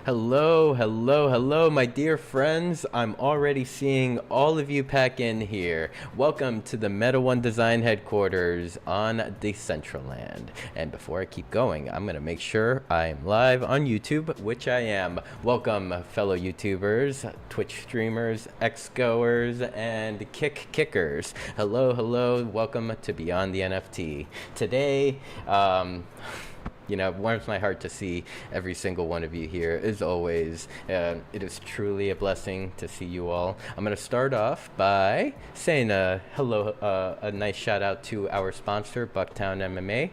Hello, hello, hello, my dear friends. I'm already seeing all of you pack in here. Welcome to the Meta One Design headquarters on Decentraland. And before I keep going, I'm going to make sure I'm live on YouTube, which I am. Welcome, fellow YouTubers, Twitch streamers, X-goers, and kickers. Hello, hello, welcome to Beyond the NFT. Today, it warms my heart to see every single one of you here, as always. It is truly a blessing to see you all. I'm going to start off by saying a nice shout out to our sponsor, Bucktown MMA.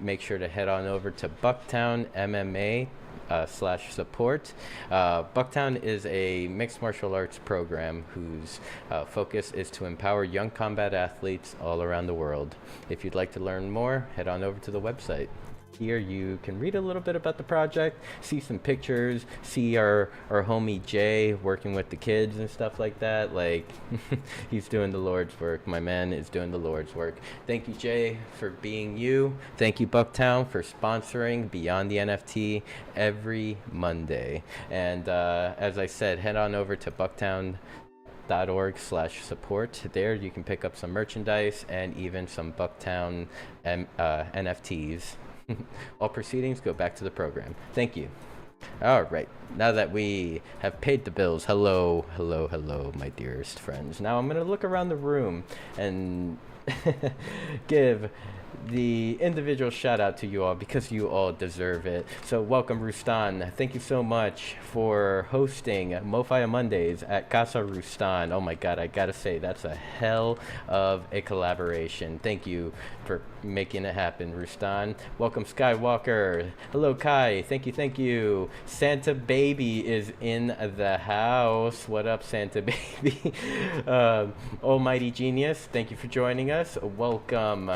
Make sure to head on over to Bucktown MMA /support. Bucktown is a mixed martial arts program whose focus is to empower young combat athletes all around the world. If you'd like to learn more, head on over to the website. Here you can read a little bit about the project, see some pictures, see our homie Jay working with the kids and stuff like that. Like, he's doing the Lord's work. My man is doing the Lord's work. Thank you, Jay, for being you. Thank you, Bucktown, for sponsoring Beyond the NFT every Monday. And as I said, head on over to bucktown.org/support. There you can pick up some merchandise and even some Bucktown NFTs. All proceedings go back to the program. Thank you. All right, now that we have paid the bills, hello, my dearest friends. Now I'm going to look around the room and give the individual shout out to you all because you all deserve it. So welcome, Rustan. Thank you so much for hosting MoFi Mondays at Casa Rustan. Oh my God, I gotta say, that's a hell of a collaboration. Thank you for making it happen, Rustan. Welcome, Skywalker. Hello, Kai. Thank you. Santa Baby is in the house. What up, Santa Baby? Almighty Genius, thank you for joining us. Welcome,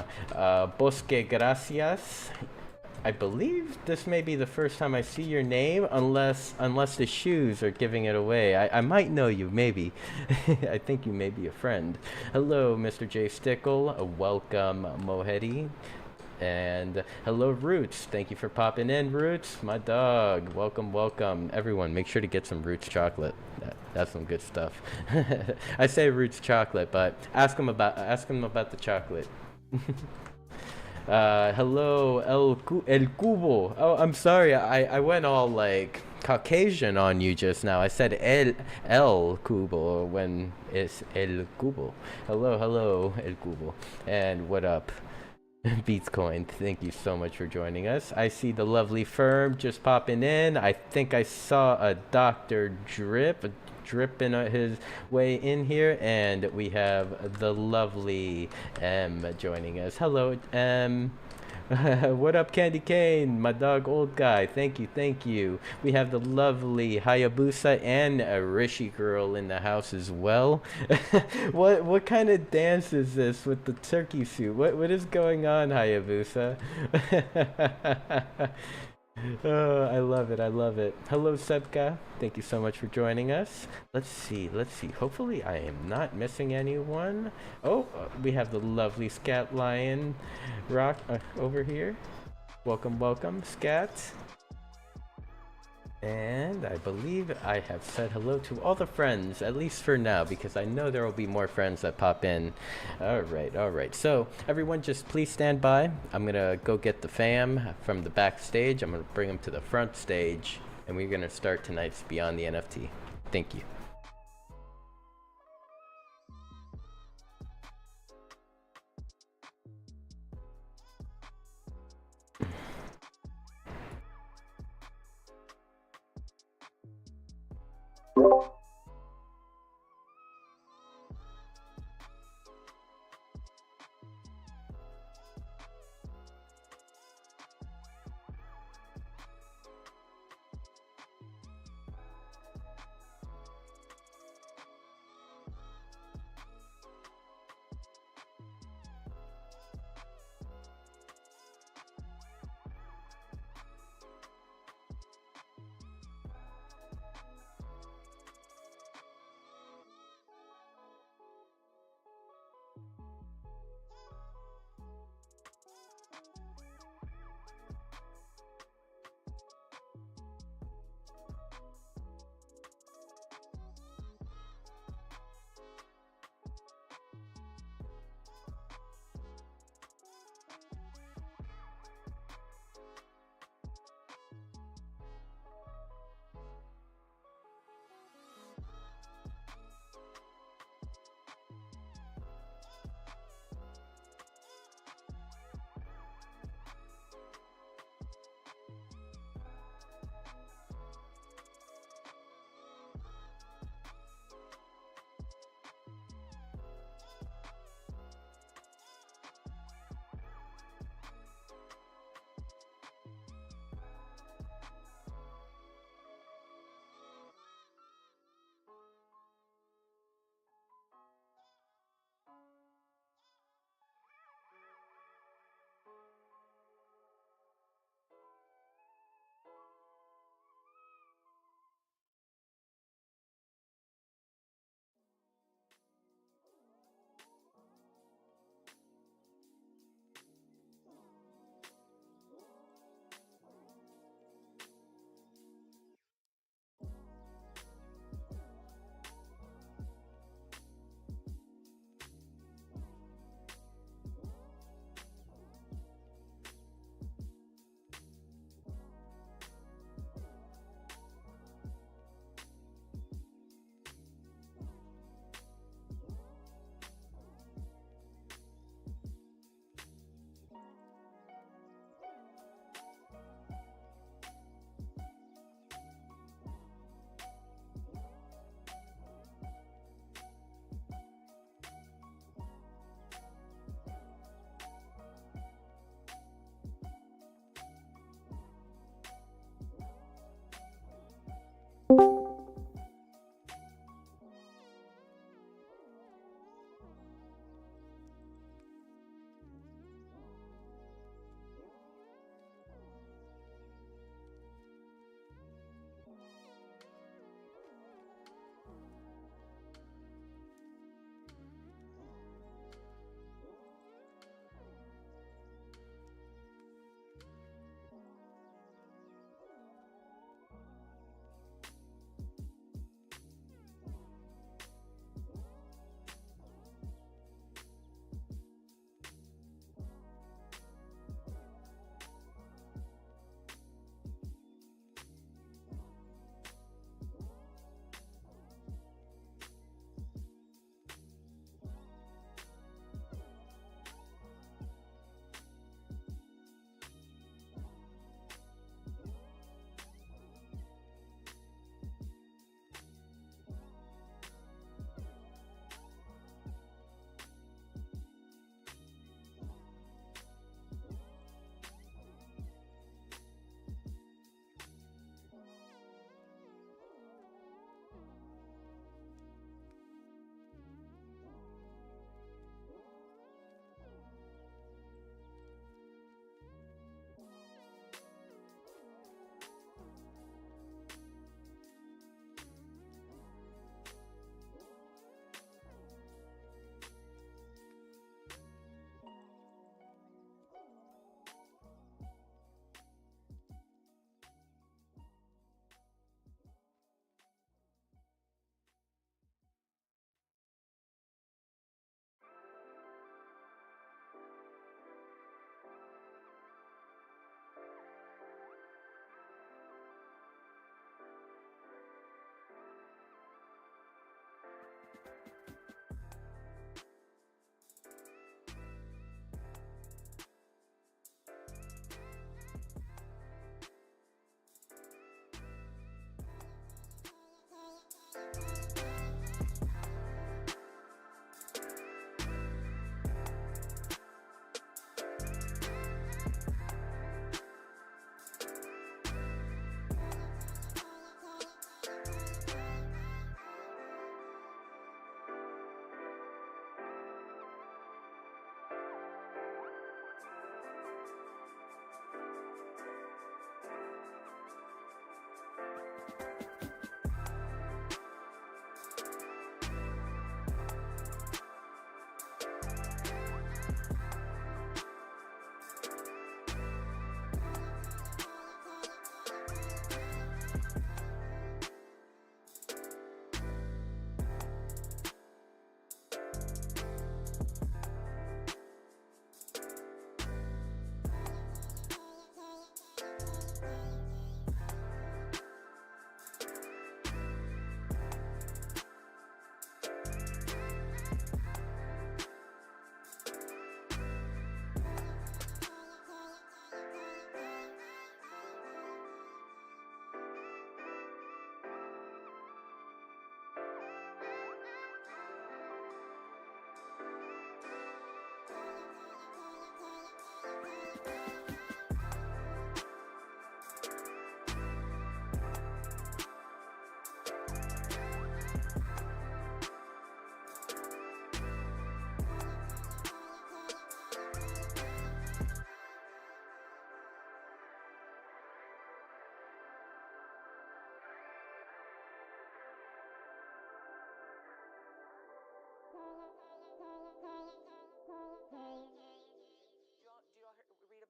Bosque Gracias. I believe this may be the first time I see your name, unless the shoes are giving it away. I might know you, maybe. I think you may be a friend. Hello, Mr. J. Stickle. Welcome, Mohedi. And hello, Roots. Thank you for popping in, Roots, my dog. Welcome. Everyone, make sure to get some Roots chocolate. That's some good stuff. I say Roots chocolate, but ask them about the chocolate. Hello, El Cubo. Oh, I'm sorry. I went all like Caucasian on you just now. I said El Cubo when it's El Cubo. Hello, El Cubo. And what up? Beatscoin, thank you so much for joining us. I see the lovely Firm just popping in. I think I saw a Dr. Dripping his way in here, and we have the lovely M joining us. Hello, M. What up, Candy Cane, my dog, old guy? Thank you. We have the lovely Hayabusa and a Rishi girl in the house as well. What kind of dance is this with the turkey suit? What is going on, Hayabusa? Oh, I love it. Hello, Sebka. Thank you so much for joining us. Let's see. Hopefully I am not missing anyone. Oh, we have the lovely Scat Lion Rock over here. Welcome, Scat. And I believe I have said hello to all the friends, at least for now, because I know there will be more friends that pop in. All right. So everyone just please stand by. I'm going to go get the fam from the backstage. I'm going to bring them to the front stage, and we're going to start tonight's Beyond the NFT. Thank you.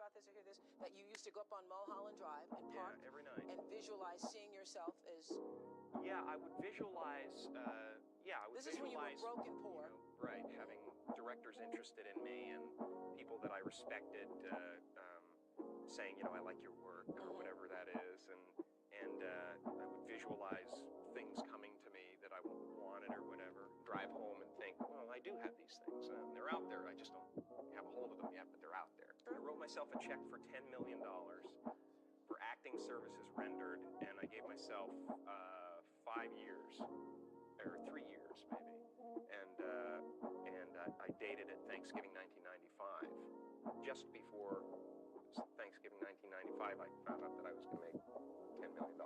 about this or hear this, that you used to go up on Mulholland Drive and park every night and visualize seeing yourself as... Yeah, I would visualize, This is when you were broke and poor. Right, having directors interested in me and people that I respected saying, I like your work or whatever that is, and I would visualize things coming to me that I wanted or whatever. Drive home and think, well, I do have these things. They're out there. I just don't have a hold of them yet, but they're out there. I wrote myself a check for $10 million for acting services rendered, and I gave myself 5 years, or 3 years maybe, and I dated it Thanksgiving 1995. Just before Thanksgiving 1995, I found out that I was going to make $10 million.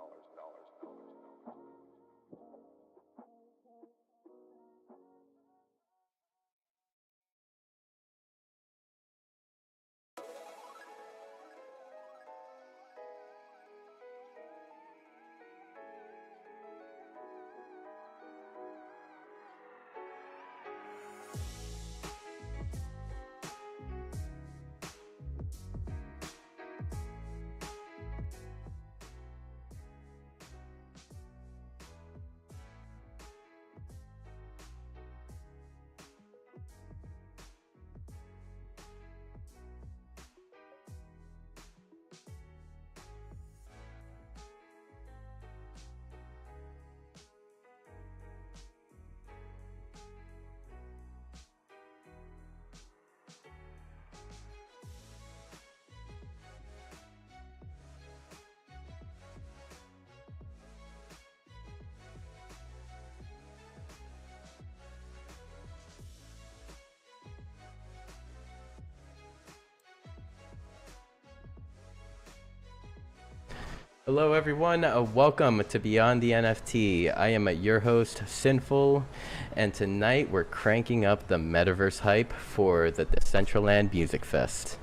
Hello everyone, welcome to Beyond the NFT. I am your host, Sinful, and tonight we're cranking up the metaverse hype for the Decentraland Music Fest.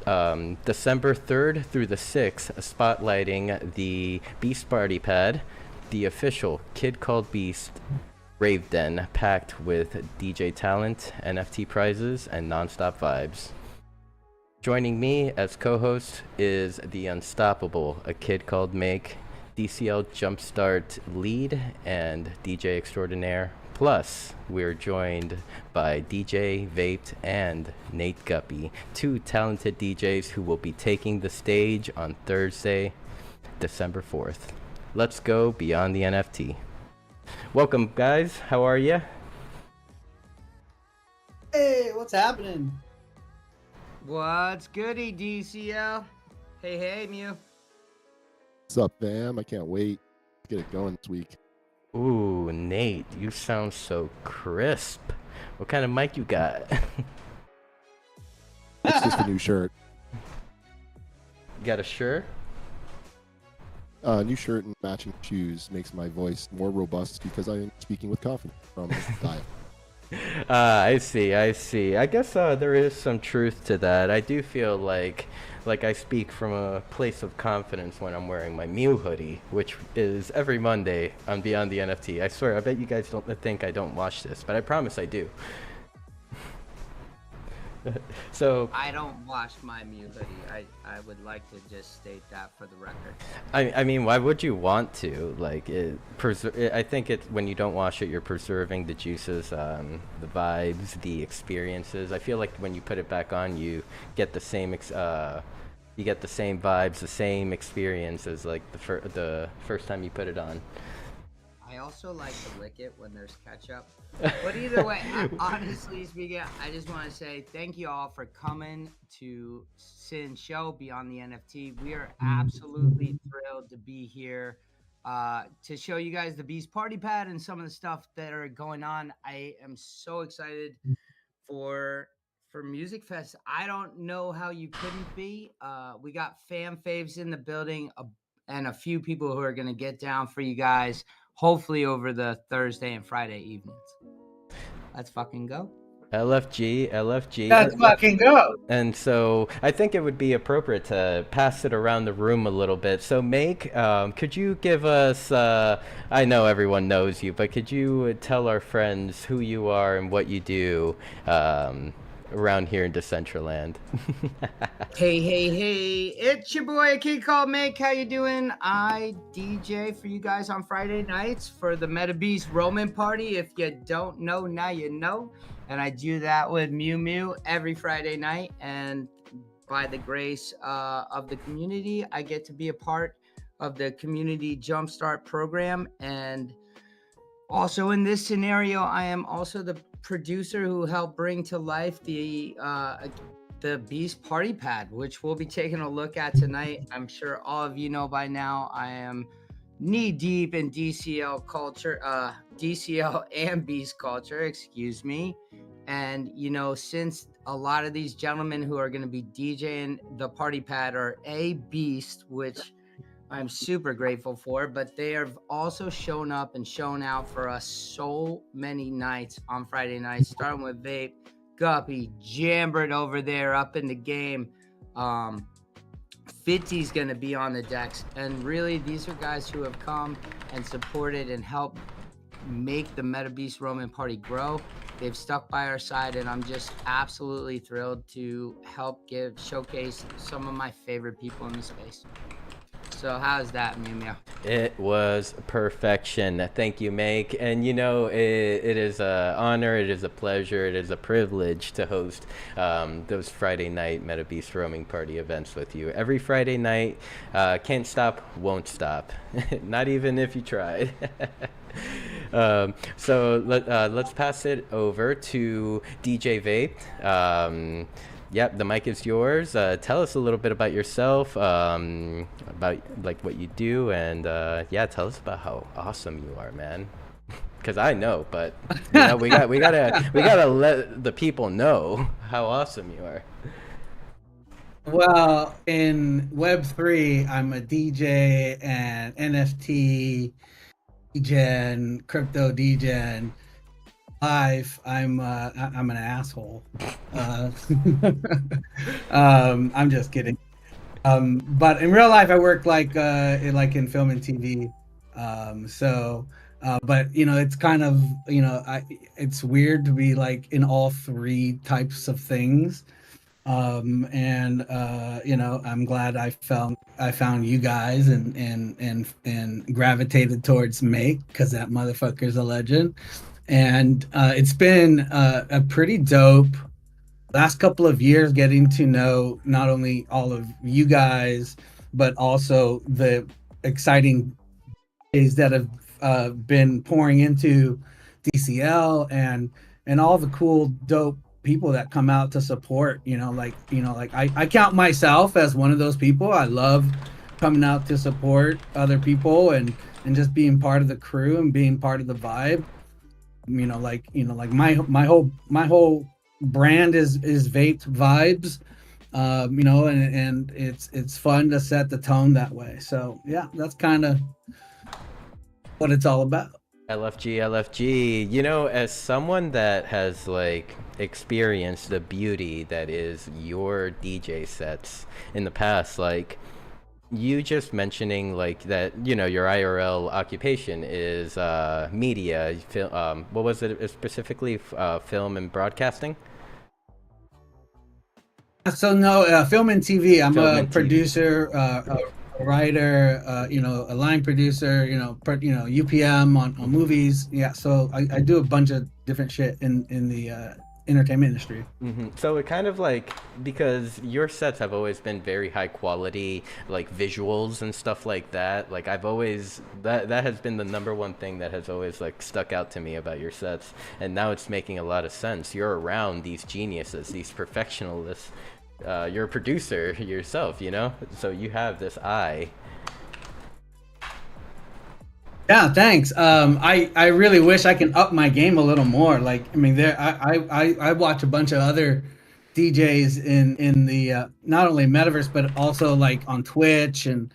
December 3rd through the 6th, spotlighting the Beast Party Pad, the official Kid Called Beast rave den packed with DJ talent, NFT prizes, and non-stop vibes. Joining me as co-host is the unstoppable AKidCalledMake, DCL Jumpstart lead, and DJ extraordinaire. Plus, we're joined by DJ vAPED and Nate Guppy, two talented DJs who will be taking the stage on Thursday, December 4th. Let's go Beyond the NFT. Welcome, guys. How are ya? Hey, what's happening? What's goody, DCL? Hey, Mew. What's up, fam? I can't wait to get it going this week. Ooh, Nate, you sound so crisp. What kind of mic you got? It's just a new shirt. You got a shirt? New shirt and matching shoes makes my voice more robust because I am speaking with confidence from this diet. I see. I guess there is some truth to that. I do feel like I speak from a place of confidence when I'm wearing my Mew hoodie, which is every Monday on Beyond the NFT. I swear, I bet you guys don't think I don't watch this, but I promise I do. So I don't wash my Mew hoodie. I would like to just state that for the record. I mean, why would you want to? Like, I think it's when you don't wash it, you're preserving the juices, the vibes, the experiences. I feel like when you put it back on, you get the same vibes, the same experience as like the first time you put it on. I also like to lick it when there's ketchup. But either way, honestly speaking, I just want to say thank you all for coming to Sin Show Beyond the NFT. We are absolutely thrilled to be here to show you guys the Beast Party Pad and some of the stuff that are going on. I am so excited for Music Fest. I don't know how you couldn't be. We got fan faves in the building and a few people who are going to get down for you guys. Hopefully over the Thursday and Friday evenings. Let's fucking go. LFG. Let's fucking go. And so I think it would be appropriate to pass it around the room a little bit. So Make, could you give us, I know everyone knows you, but could you tell our friends who you are and what you do, around here in Decentraland. Hey, it's your boy AKidCalledMake. How you doing? I DJ for you guys on Friday nights for the MetaBeast Roman Party. If you don't know, now you know. And I do that with Mew Mew every Friday night. And by the grace of the community, I get to be a part of the Community Jumpstart program. And also in this scenario, I am also the producer who helped bring to life the Beast Party Pad, which we'll be taking a look at tonight. I'm sure all of you know by now I am knee deep in DCL culture, DCL and Beast culture, excuse me. And you know, since a lot of these gentlemen who are going to be DJing the Party Pad are a beast, which I'm super grateful for, but they have also shown up and shown out for us so many nights on Friday nights, starting with Vape, Guppy, Jambert over there up in the game. Fitzy's going to be on the decks. And really, these are guys who have come and supported and helped make the MetaBeast Roman Party grow. They've stuck by our side, and I'm just absolutely thrilled to help showcase some of my favorite people in the space. So how's that, Mew Mew? It was perfection. Thank you, Make. And you know, it is an honor, it is a pleasure, it is a privilege to host those Friday night MetaBeast Roaming Party events with you. Every Friday night, can't stop, won't stop. Not even if you tried. So let's pass it over to DJ Vape. Yep, the mic is yours. Tell us a little bit about yourself, about like what you do, and yeah, tell us about how awesome you are, man. Because I know, but you know, we gotta let the people know how awesome you are. Well, in Web3, I'm a DJ and NFT DJ, crypto DJ. Life, I'm an asshole. I'm just kidding. But in real life, I work like in film and TV. But you know, it's kind of, you know, it's weird to be like in all three types of things. And you know, I'm glad I found you guys and gravitated towards Make, because that motherfucker's a legend. And it's been a pretty dope last couple of years getting to know not only all of you guys, but also the exciting days that have been pouring into DCL and all the cool, dope people that come out to support. I count myself as one of those people. I love coming out to support other people and just being part of the crew and being part of the vibe. My whole brand is Vape Vibes, and it's fun to set the tone that way. So yeah, that's kind of what it's all about. LFG. You know, as someone that has like experienced the beauty that is your DJ sets in the past, like you just mentioning like that, you know, your IRL occupation is media, what was it specifically, film and broadcasting? So no, film and TV. I'm Film a and producer, a writer, a line producer, UPM on movies. Yeah, so I do a bunch of different shit in the entertainment industry. Mm-hmm. So it kind of like, because your sets have always been very high quality, like visuals and stuff like that. Like I've always, that has been the number one thing that has always like stuck out to me about your sets. And now it's making a lot of sense. You're around these geniuses, these perfectionalists. You're a producer yourself, you know? So you have this eye. Yeah, thanks. I really wish I can up my game a little more. Like, I mean, I watch a bunch of other DJs in the not only metaverse but also like on Twitch and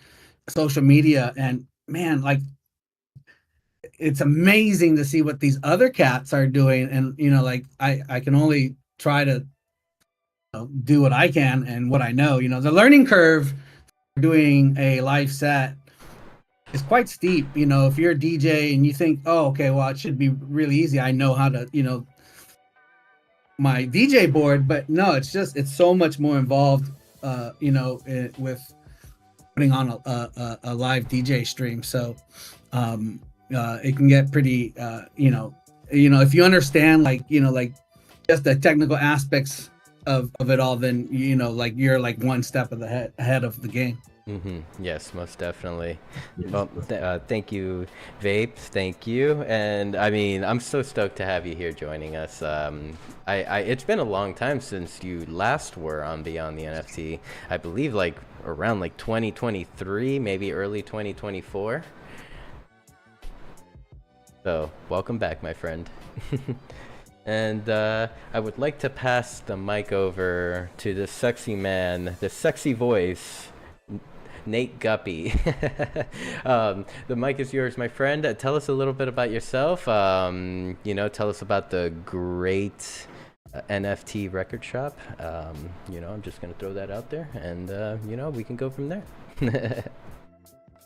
social media, and man, like it's amazing to see what these other cats are doing. And like I can only try to do what I can and what I know. The learning curve for doing a live set is quite steep. If you're a DJ and you think, oh, okay, well, it should be really easy. I know how to, my DJ board, but no, it's so much more involved, with putting on a live DJ stream. So it can get pretty, if you understand, like just the technical aspects of it all, then like you're like one step of the ahead of the game. Yes, most definitely. Well, thank you, Vapes. Thank you. And I mean, I'm so stoked to have you here joining us. It's been a long time since you last were on Beyond the NFT. I believe like around like 2023, maybe early 2024. So welcome back, my friend. And I would like to pass the mic over to the sexy man, the sexy voice, Nate Guppy. The mic is yours, my friend. Tell us a little bit about yourself. Tell us about the great NFT record shop. I'm just going to throw that out there, and, we can go from there.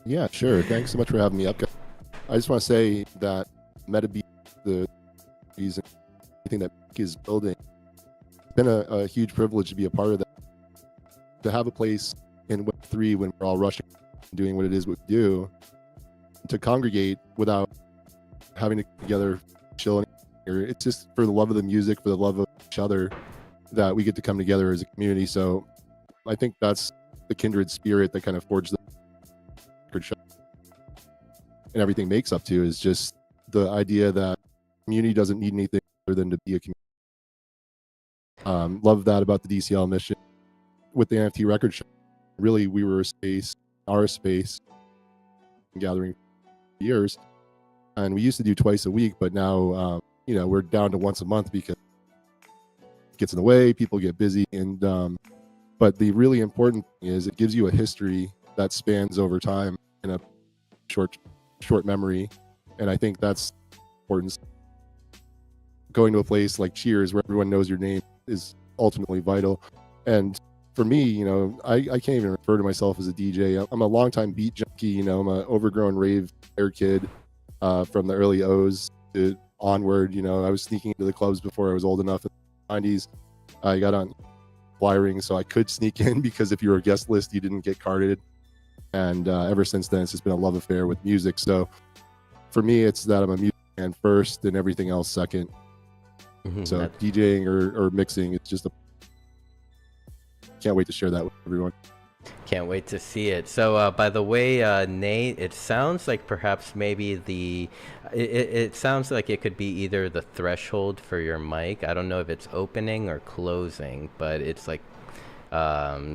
Yeah, sure. Thanks so much for having me up. I just want to say that MetaB, the reason, everything that Mike is building, it's been a huge privilege to be a part of that. To have a place in Web3 when we're all rushing, doing what it is we do, to congregate without having to get together, chill. It's just for the love of the music, for the love of each other, that we get to come together as a community. So I think that's the kindred spirit that kind of forged the record shop and everything makes up to, is just the idea that community doesn't need anything other than to be a community. Love that about the DCL mission with the NFT record shop. Really, we were our space, gathering for years, and we used to do twice a week, but now, we're down to once a month because it gets in the way, people get busy, and but the really important thing is it gives you a history that spans over time in a short memory, and I think that's important. Going to a place like Cheers where everyone knows your name is ultimately vital. And for me, I can't even refer to myself as a DJ. I'm a longtime beat junkie. I'm an overgrown rave kid from the early O's to onward. I was sneaking into the clubs before I was old enough. In the 90s, I got on flyering, so I could sneak in because if you were a guest list, you didn't get carded. And ever since then, it's just been a love affair with music. So for me, it's that I'm a music fan first and everything else second. So DJing or mixing, it's just can't wait to share that with everyone. Can't wait to see it. So by the way, Nate, it sounds like perhaps maybe it sounds like it could be either the threshold for your mic. I don't know if it's opening or closing, but it's like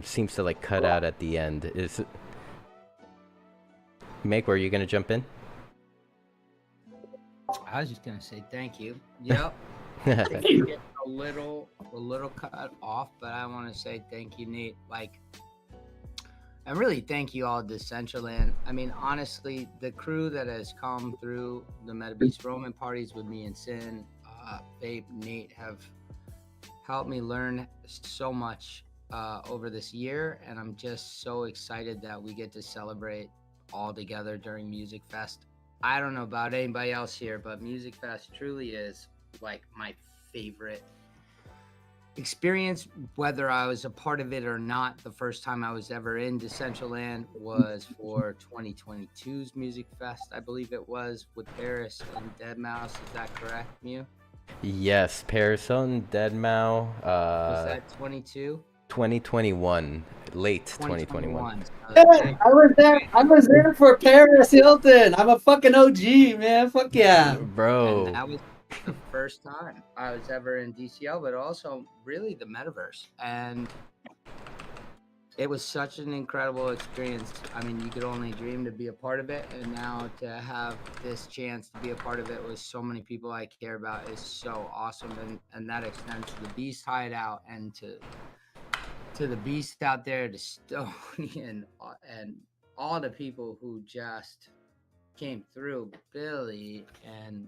seems to like cut out at the end. Is it... Make, were you gonna jump in? I was just gonna say thank you. Yep. Get a little cut off, but I want to say thank you, Nate. And really thank you all, Decentraland. I mean, honestly, the crew that has come through the MetaBeast Roman parties with me and Sin, Vape, Nate have helped me learn so much over this year, and I'm just so excited that we get to celebrate all together during Music Fest. I don't know about anybody else here, but Music Fest truly is like my favorite experience, whether I was a part of it or not. The first time I was ever in Decentraland was for 2022's Music Fest, I believe it was, with Paris and Deadmau5. Is that correct, Mew? Yes, Paris Hilton, Deadmau5. Was that 22? 2021, late 2021. Yeah, I was there for Paris Hilton. I'm a fucking OG, man. Fuck yeah, bro. And that was the first time I was ever in DCL, but also really the metaverse, and it was such an incredible experience. I mean, you could only dream to be a part of it, and now to have this chance to be a part of it with so many people I care about is so awesome. And that extends to the Beast Hideout and to the Beast out there, to Stony, and all the people who just came through, Billy and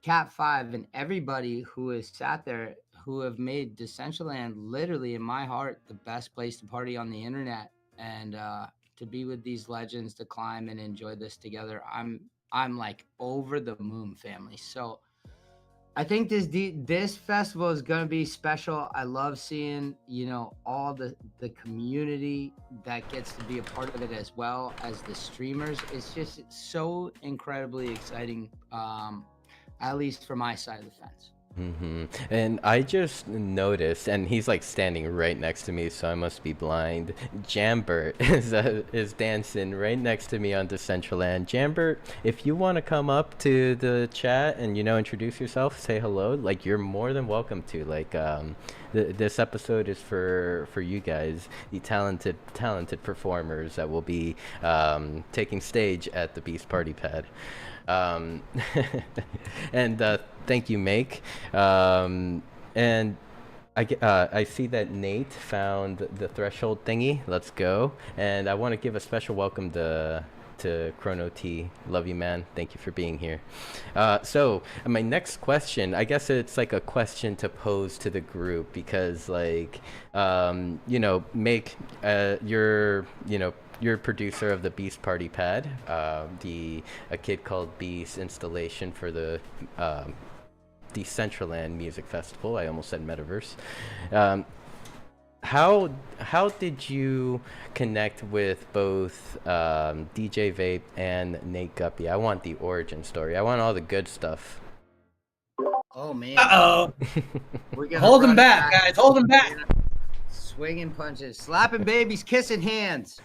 Cat 5 and everybody who has sat there, who have made Decentraland literally, in my heart, the best place to party on the internet, and to be with these legends, to climb and enjoy this together. I'm like over the moon, family. So I think this festival is gonna be special. I love seeing, all the community that gets to be a part of it, as well as the streamers. It's just so incredibly exciting, at least for my side of the fence. And I just noticed, and he's like standing right next to me, so I must be blind. Jambert is dancing right next to me on Decentraland. Jambert, if you want to come up to the chat and introduce yourself, say hello, like you're more than welcome to. Like this episode is for you guys, the talented performers that will be taking stage at the Beast Party Pad. And thank you, Make. And I see that Nate found the threshold thingy. Let's go. And I want to give a special welcome to Chrono T. Love you, man. Thank you for being here. So my next question, I guess it's like a question to pose to the group, because like Make, you're producer of the Beast Party Pad, A Kid Called Beast installation for the Decentraland Music Festival. I almost said Metaverse. How did you connect with both DJ Vape and Nate Guppy? I want the origin story. I want all the good stuff. Oh man. Uh-oh. We're Hold him back, guys. Hold him back. Swinging punches, slapping babies, kissing hands.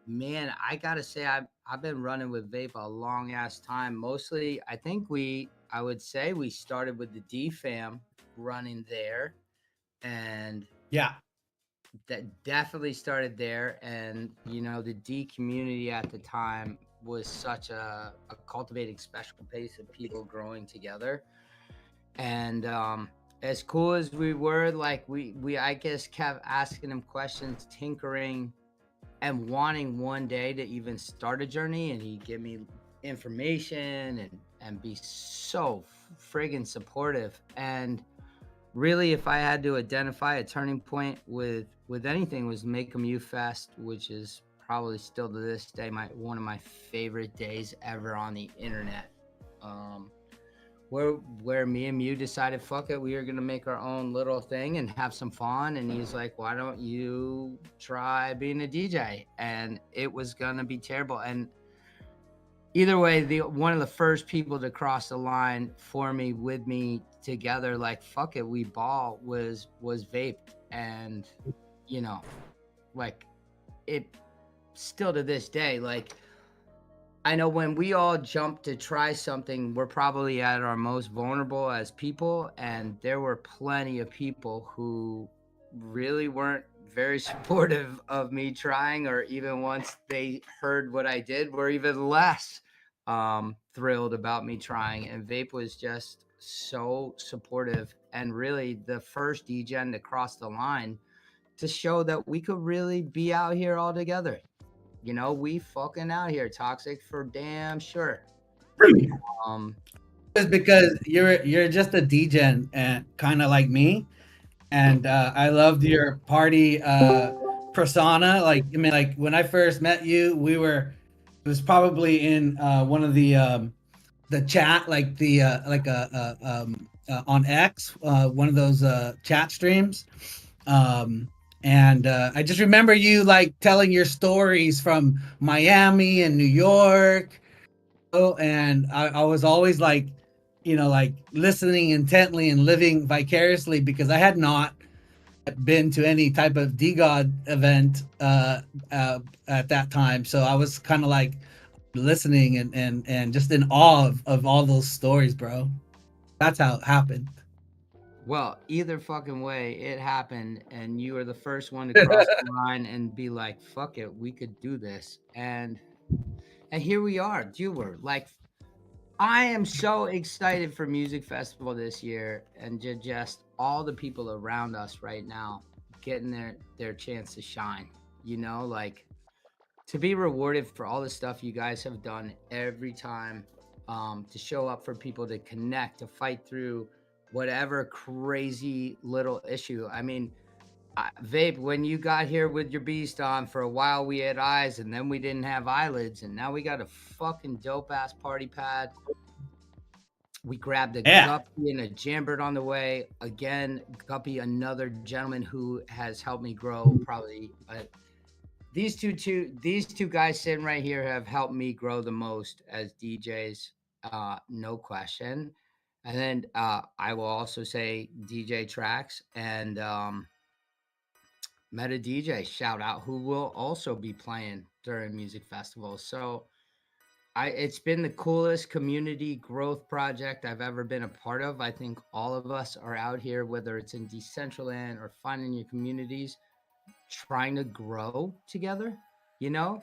Man, I gotta say, I've been running with Vape a long ass time. Mostly, I think I would say we started with the D fam running there, and Yeah. that definitely started there. And the D community at the time was such a cultivating special pace of people growing together. And as cool as we were, like we I guess kept asking him questions, tinkering, and wanting one day to even start a journey, and he'd give me information and be so friggin' supportive. And really, if I had to identify a turning point with anything, was Make a Mew Fest, which is probably still to this day one of my favorite days ever on the internet. Where me and Mew decided, fuck it, we are gonna make our own little thing and have some fun. And he's like, why don't you try being a DJ? And it was gonna be terrible. And either way, one of the first people to cross the line for me, with me together, like fuck it, we ball, was Vape. And like it still to this day, like I know when we all jump to try something, we're probably at our most vulnerable as people, and there were plenty of people who really weren't very supportive of me trying, or even once they heard what I did, were even less thrilled about me trying. And Vape was just so supportive, and really the first degen to cross the line to show that we could really be out here all together. We fucking out here, toxic for damn sure. It's because you're just a degen and kind of like me, and I loved your party persona. Like when I first met you, it was probably in one of the chat, like on X, one of those chat streams. And I just remember you like telling your stories from Miami and New York. And I was always like, like listening intently and living vicariously, because I had not been to any type of DGOD event at that time. So I was kind of like listening and just in awe of all those stories, bro. That's how it happened. Well, either fucking way, it happened, and you were the first one to cross the line and be like, fuck it, we could do this. And here we are, Dewar. Like, I am so excited for Music Festival this year, and just all the people around us right now getting their chance to shine. Like, to be rewarded for all the stuff you guys have done every time, to show up for people, to connect, to fight through whatever crazy little issue. I mean, Vape, when you got here with your beast on, for a while we had eyes, and then we didn't have eyelids, and now we got a fucking dope ass party pad. We grabbed a Yeah. Guppy and a Jambert on the way. Again, Guppy, another gentleman who has helped me grow probably. These two guys sitting right here have helped me grow the most as DJs, no question. And then I will also say DJ Tracks and Meta DJ shout out, who will also be playing during music festivals. So it's been the coolest community growth project I've ever been a part of. I think all of us are out here, whether it's in Decentraland or finding your communities, trying to grow together, you know?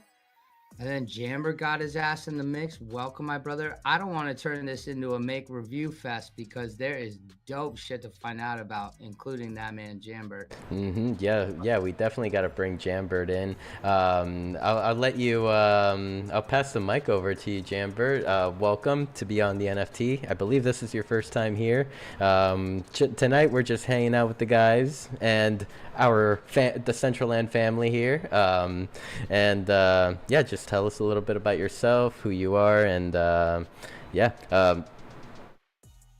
And then Jambert got his ass in the mix. Welcome, my brother. I don't want to turn this into a make review fest because there is dope shit to find out about, including that man Jambert. Yeah, we definitely got to bring Jambert in. I'll let you. I'll pass the mic over to you, Jambert. Welcome to be on the NFT. I believe this is your first time here. Tonight we're just hanging out with the guys and our the Decentraland family here. Yeah, just tell us a little bit about yourself, who you are, and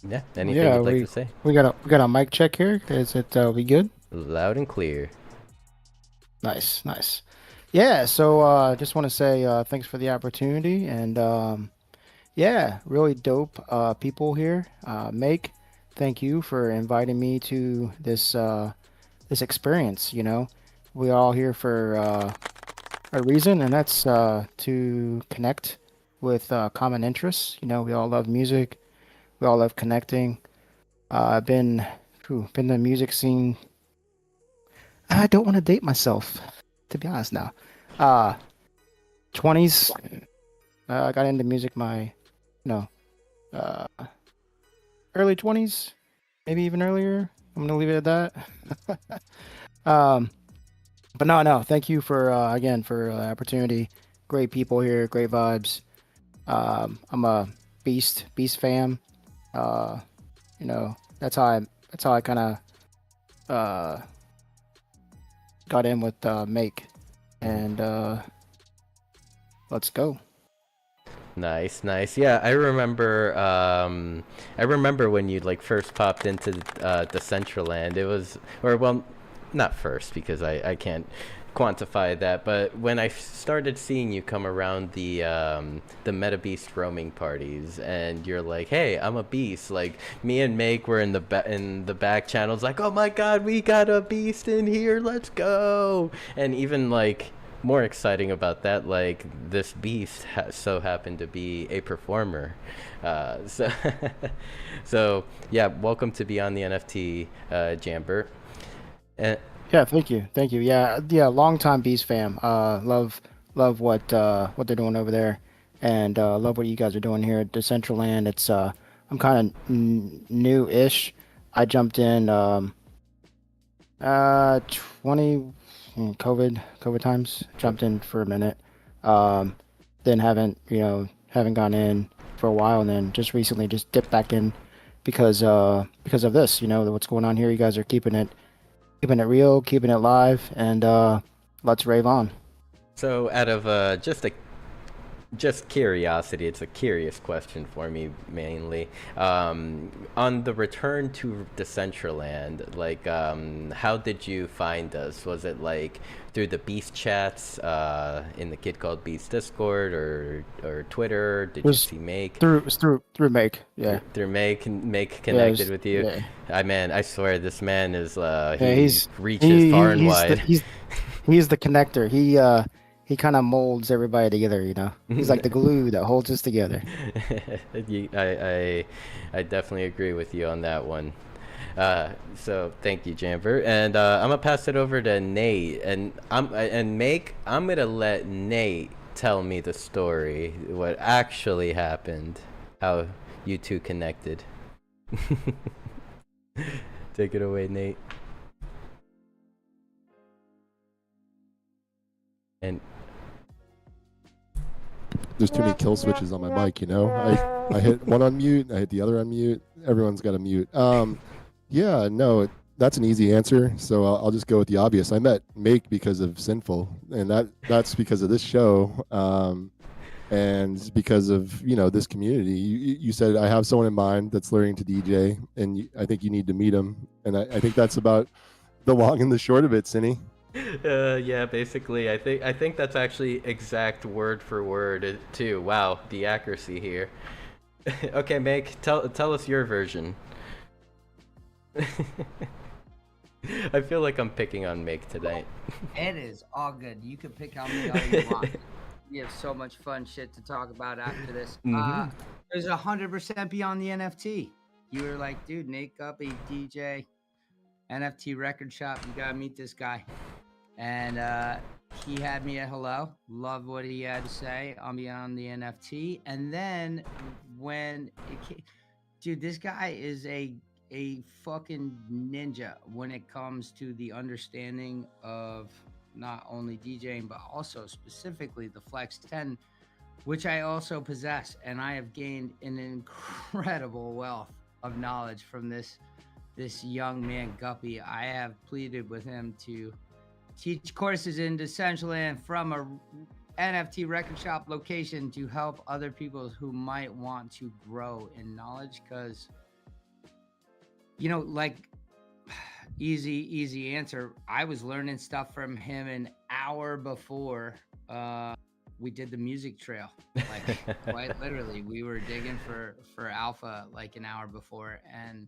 anything you'd like to say. We got a mic check here. Is it we good? Loud and clear. Nice. Yeah, so just want to say thanks for the opportunity, and yeah, really dope people here. Make, thank you for inviting me to this this experience. You know, we're all here for a reason, and that's to connect with common interests. You know, we all love music. We all love connecting. I've been in the music scene. I don't want to date myself, to be honest now. 20s. I got into music early 20s, maybe even earlier. I'm gonna leave it at that. But no, thank you for again for the opportunity. Great people here, great vibes. I'm a Beast fam. You know, that's how I kind of got in with Make, and let's go. Nice. Yeah, I remember when you like first popped into Decentraland. It was, or well, not first because I can't quantify that, but when I started seeing you come around the Meta Beast roaming parties, and you're like, "Hey, I'm a beast." Like me and Make were in the back channels, like, "Oh my God, we got a beast in here! Let's go!" And even like more exciting about that, like this beast so happened to be a performer. So yeah, welcome to be on the NFT, Jambert. Yeah, thank you. Yeah, long time Beast fam. Love what they're doing over there, and love what you guys are doing here at Decentraland. It's I'm kind of new-ish. I jumped in 20 COVID times. Jumped in for a minute. Then haven't gone in for a while, and then just recently just dipped back in because of this. You know what's going on here. You guys are keeping it real, keeping it live, and let's rave on. So out of just curiosity, it's a curious question for me mainly. On the return to Decentraland, like how did you find us? Was it like through the Beast chats in the Kid Called Beast Discord or Twitter? Did you see Make? Through Make, yeah. Through Make connected with you. Yeah. I swear this man is he reaches far and wide. He's the connector. He kind of molds everybody together, you know. He's like the glue that holds us together. I definitely agree with you on that one. So thank you, Jambert, and I'm gonna pass it over to Nate, and Make. I'm gonna let Nate tell me the story, what actually happened, how you two connected. Take it away, Nate. And there's too many kill switches on my mic, you know. I hit one on mute, I hit the other on mute. Everyone's got a mute. Yeah, no, that's an easy answer. So I'll just go with the obvious. I met Make because of Sinful, and that's because of this show. And because of, you know, this community, you said, I have someone in mind that's learning to DJ, and I think you need to meet him. And I think that's about the long and the short of it, Cinny. Yeah, basically, I think that's actually exact word for word too. Wow, the accuracy here. Okay, Make, tell us your version. I feel like I'm picking on Make tonight. It is all good. You can pick on me all you want. We have so much fun shit to talk about after this. Mhm. It was 100% beyond the NFT. You were like, dude, Nate Guppy, DJ, NFT record shop. You gotta meet this guy. And he had me at hello. Love what he had to say on Beyond the NFT. And then when it came, dude, this guy is a fucking ninja when it comes to the understanding of not only DJing but also specifically the Flex 10, which I also possess, and I have gained an incredible wealth of knowledge from this young man Guppy. I have pleaded with him to teach courses in Decentraland from a NFT record shop location to help other people who might want to grow in knowledge, because, you know, like, easy answer, I was learning stuff from him an hour before we did the music trail. Like, quite literally, we were digging for alpha like an hour before, and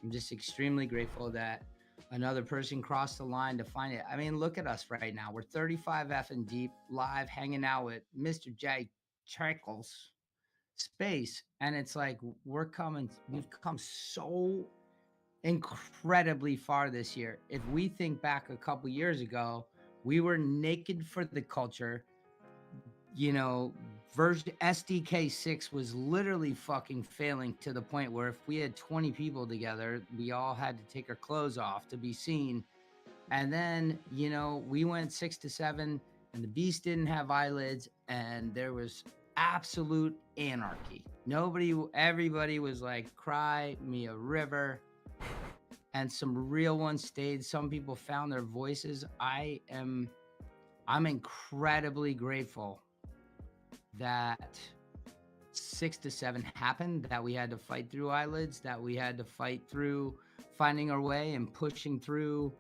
I'm just extremely grateful that another person crossed the line to find it. I mean, look at us right now. We're 35 effing deep, live, hanging out with Mr. J. Trickles space, and it's like we've come so incredibly far this year. If we think back a couple years ago, we were naked for the culture. You know, version SDK 6 was literally fucking failing to the point where if we had 20 people together, we all had to take our clothes off to be seen. And then, you know, we went 6 to 7 and the beast didn't have eyelids, and there was absolute anarchy. Everybody was like, cry me a river. And some real ones stayed. Some people found their voices. I'm incredibly grateful that 6 to 7 happened, that we had to fight through eyelids, that we had to fight through finding our way and pushing through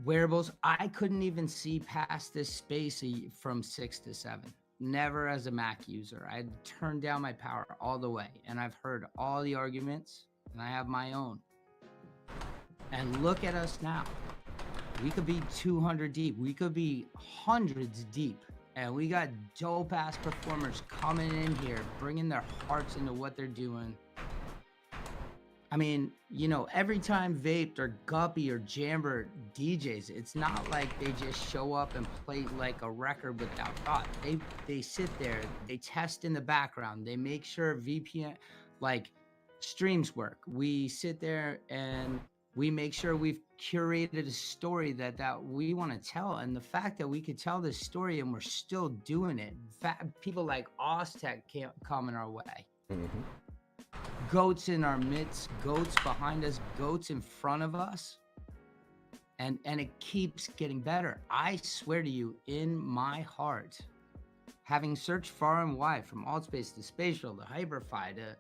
wearables. I couldn't even see past this space from 6 to 7. Never as a Mac user. I had to turn down my power all the way. And I've heard all the arguments, and I have my own. And look at us now. We could be 200 deep. We could be hundreds deep. And we got dope ass performers coming in here, bringing their hearts into what they're doing. I mean, you know, every time vAPED or Guppy or Jambert DJs, it's not like they just show up and play like a record without thought. They sit there, they test in the background, they make sure VPN, like, streams work. We sit there and we make sure we've curated a story that we want to tell. And the fact that we could tell this story and we're still doing it, people like Oztech can't come in our way. Mm-hmm. Goats in our midst, goats behind us, goats in front of us. And it keeps getting better. I swear to you, in my heart, having searched far and wide from Altspace to Spatial to Hyperfi to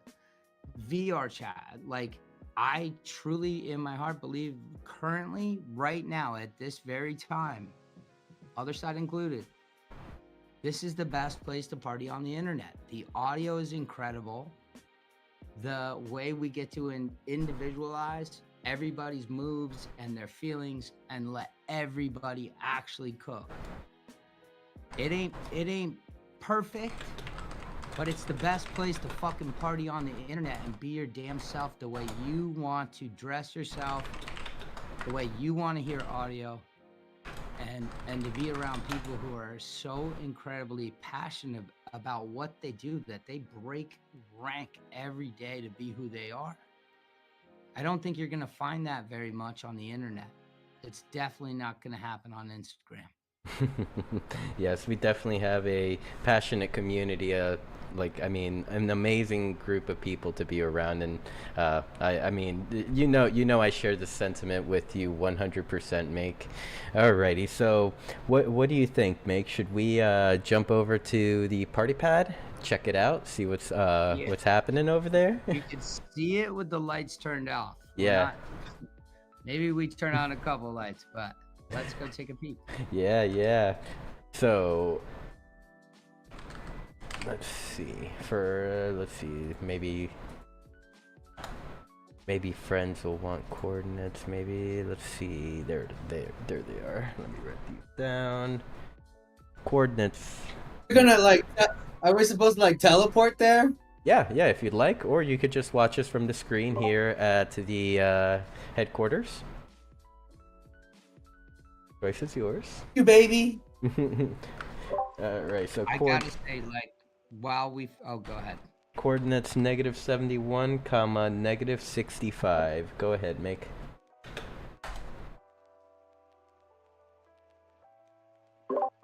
VR chat, like, I truly in my heart believe currently, right now, at this very time, other side included, this is the best place to party on the internet. The audio is incredible. The way we get to individualize everybody's moves and their feelings and let everybody actually cook. It ain't perfect, but it's the best place to fucking party on the internet and be your damn self the way you want to dress yourself, the way you want to hear audio, and to be around people who are so incredibly passionate about what they do that they break rank every day to be who they are. I don't think you're going to find that very much on the internet. It's definitely not going to happen on Instagram. Yes, we definitely have a passionate community. Like I mean, an amazing group of people to be around, and I mean, I share the sentiment with you 100%, Make. Alrighty, so what do you think, Make? Should we jump over to the party pad, check it out, see Yeah. what's happening over there? You could see it with the lights turned off. Yeah. Maybe we turn on a couple lights, but let's go take a peek. Yeah. So let's see. Maybe friends will want coordinates. Maybe let's see. There they are. Let me write these down. Coordinates. We're gonna are we supposed to teleport there? Yeah. If you'd like, or you could just watch us from the screen here at the headquarters. Choice is yours. You baby. All right. So I gotta say, oh, go ahead. Coordinates -71, comma -65. Go ahead, Make.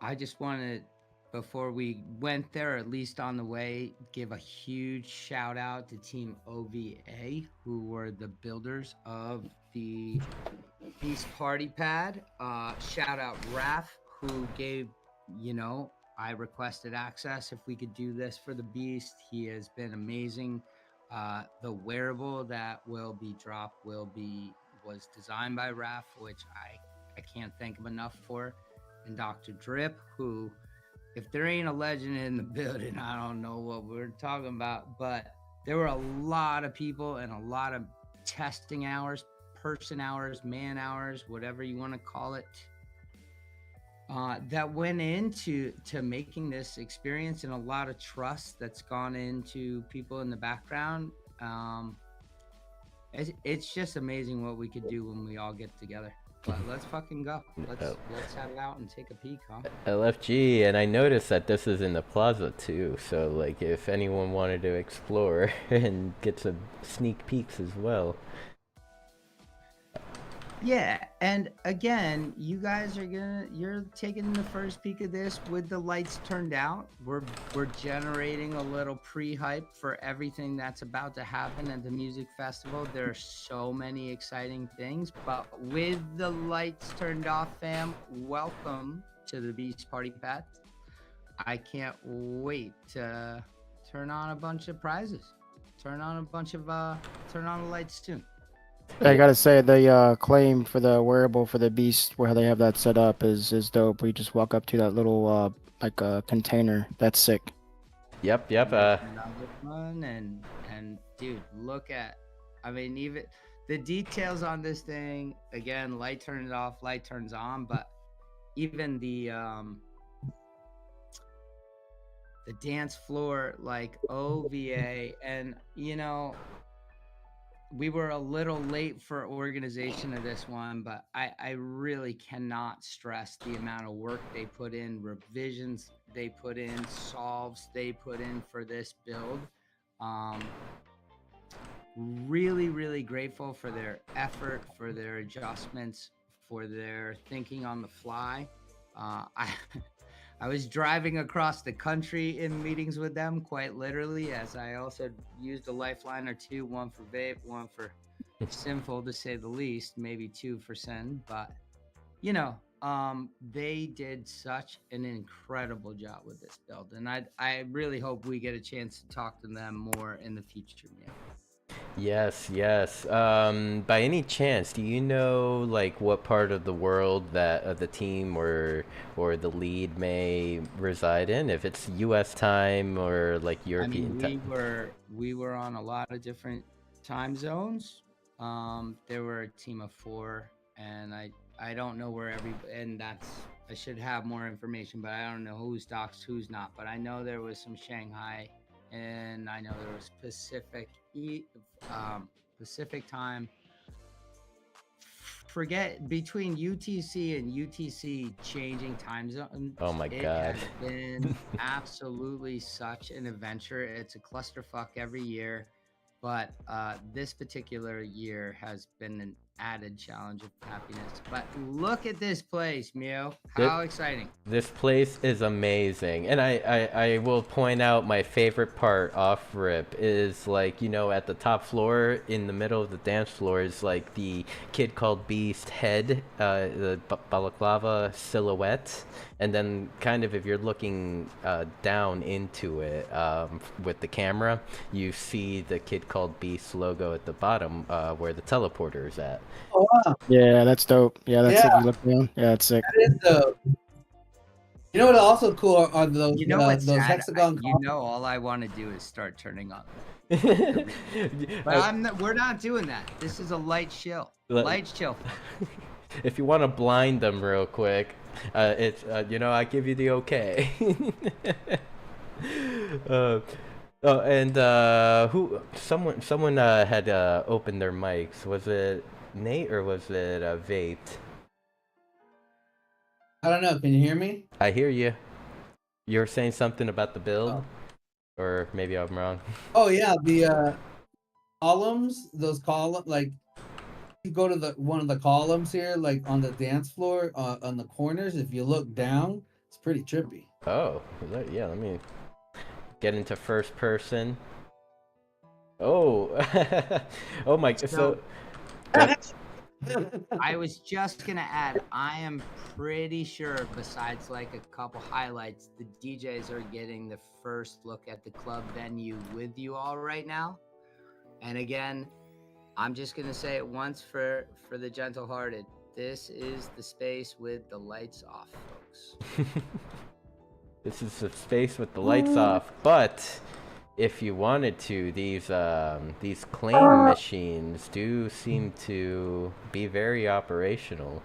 I just wanted, before we went there, at least on the way, give a huge shout out to Team OVA, who were the builders of the Beast Party Pad. Shout out Raph, who gave, I requested access if we could do this for the Beast. He has been amazing. The wearable that will be dropped was designed by Raph, which I can't thank him enough for. And Dr. Drip, who, if there ain't a legend in the building, I don't know what we're talking about. But there were a lot of people and a lot of testing hours, person hours, man hours, whatever you want to call it, that went into making this experience, and a lot of trust that's gone into people in the background. It's just amazing what we could do when we all get together. But let's fucking go. Let's head out and take a peek, huh? LFG, and I noticed that this is in the plaza too. So like, if anyone wanted to explore and get some sneak peeks as well. Yeah, and again, you guys you're taking the first peek of this with the lights turned out. We're generating a little pre-hype for everything that's about to happen at the music festival. There are so many exciting things, but with the lights turned off, fam, welcome to the Beast Party Pad. I can't wait to turn on a bunch of prizes. Turn on the lights soon. I gotta say the claim for the wearable for the Beast, where they have that set up, is dope. We just walk up to that little container. That's sick. Yep. Another one, and dude, look at, even the details on this thing. Again, light turns off, light turns on, but even the dance floor, like OVA, and we were a little late for organization of this one, but I really cannot stress the amount of work they put in, revisions they put in, solves they put in for this build. Really, really grateful for their effort, for their adjustments, for their thinking on the fly. I was driving across the country in meetings with them, quite literally, as I also used a lifeline or two, one for vape, one for Sinful, to say the least, maybe two for Sin. But, they did such an incredible job with this build. And I really hope we get a chance to talk to them more in the future, man. Yes. By any chance, do you know like what part of the world that the team or the lead may reside in? If it's U.S. time or like European time? We were on a lot of different time zones. There were a team of 4, and I don't know where I should have more information, but I don't know who's doxed, who's not. But I know there was some Shanghai, and I know there was Pacific time. Forget between UTC and UTC changing time zones. Oh my God. It has been absolutely such an adventure. It's a clusterfuck every year, but this particular year has been an added challenge of happiness. But look at this place, Mew. How exciting. This place is amazing. And I will point out my favorite part off rip is like, you know, at the top floor in the middle of the dance floor is like the Kid Called Beast head, the balaclava silhouette. And then kind of if you're looking down into it with the camera, you see the Kid Called Beast logo at the bottom where the teleporter is at. Oh, wow. Yeah, that's dope. Yeah, that's sick. Yeah. You look down. Yeah, that's sick. That is dope. You know what? Also cool are those You know what's those sad? hexagon. You know, all I want to do is start turning on. But we're not doing that. This is a light chill. Light chill. If you want to blind them real quick, it's you know, I give you the okay. Oh, and someone had opened their mics. Was it Nate or was it vAPED? I don't know. Can you hear me? I hear you. You were saying something about the build, or maybe I'm wrong. Oh yeah, the columns. Those columns, like you go to the one of the columns here, like on the dance floor, on the corners. If you look down, it's pretty trippy. Oh, yeah. Let me get into first person. Oh, oh my! So. I was just gonna add, I am pretty sure besides like a couple highlights, the DJs are getting the first look at the club venue with you all right now. And again, I'm just gonna say it once for the gentle-hearted. This is the space with the lights off, folks. This is the space with the lights off, but if you wanted to, these claim machines do seem to be very operational.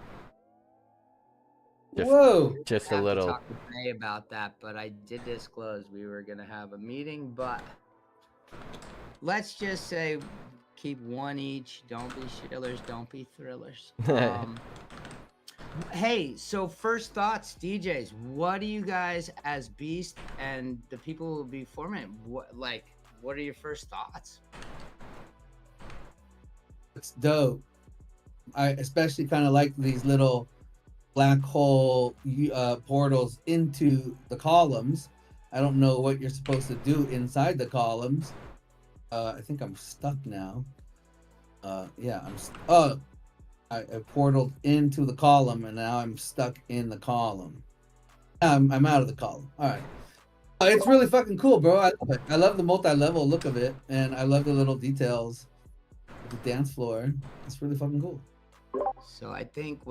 Just a little. Talk to May about that, but I did disclose we were gonna have a meeting. But let's just say, keep one each. Don't be shillers. Don't be thrillers. Hey, so first thoughts, DJs. What do you guys, as Beast and the people who will be forming it, what are your first thoughts? It's dope. I especially kind of like these little black hole portals into the columns. I don't know what you're supposed to do inside the columns. I think I'm stuck now. Yeah, I portaled into the column and now I'm stuck in the column. I'm out of the column. All right. It's really fucking cool, bro. I love it. I love the multi-level look of it, and I love the little details of the dance floor. It's really fucking cool. So I think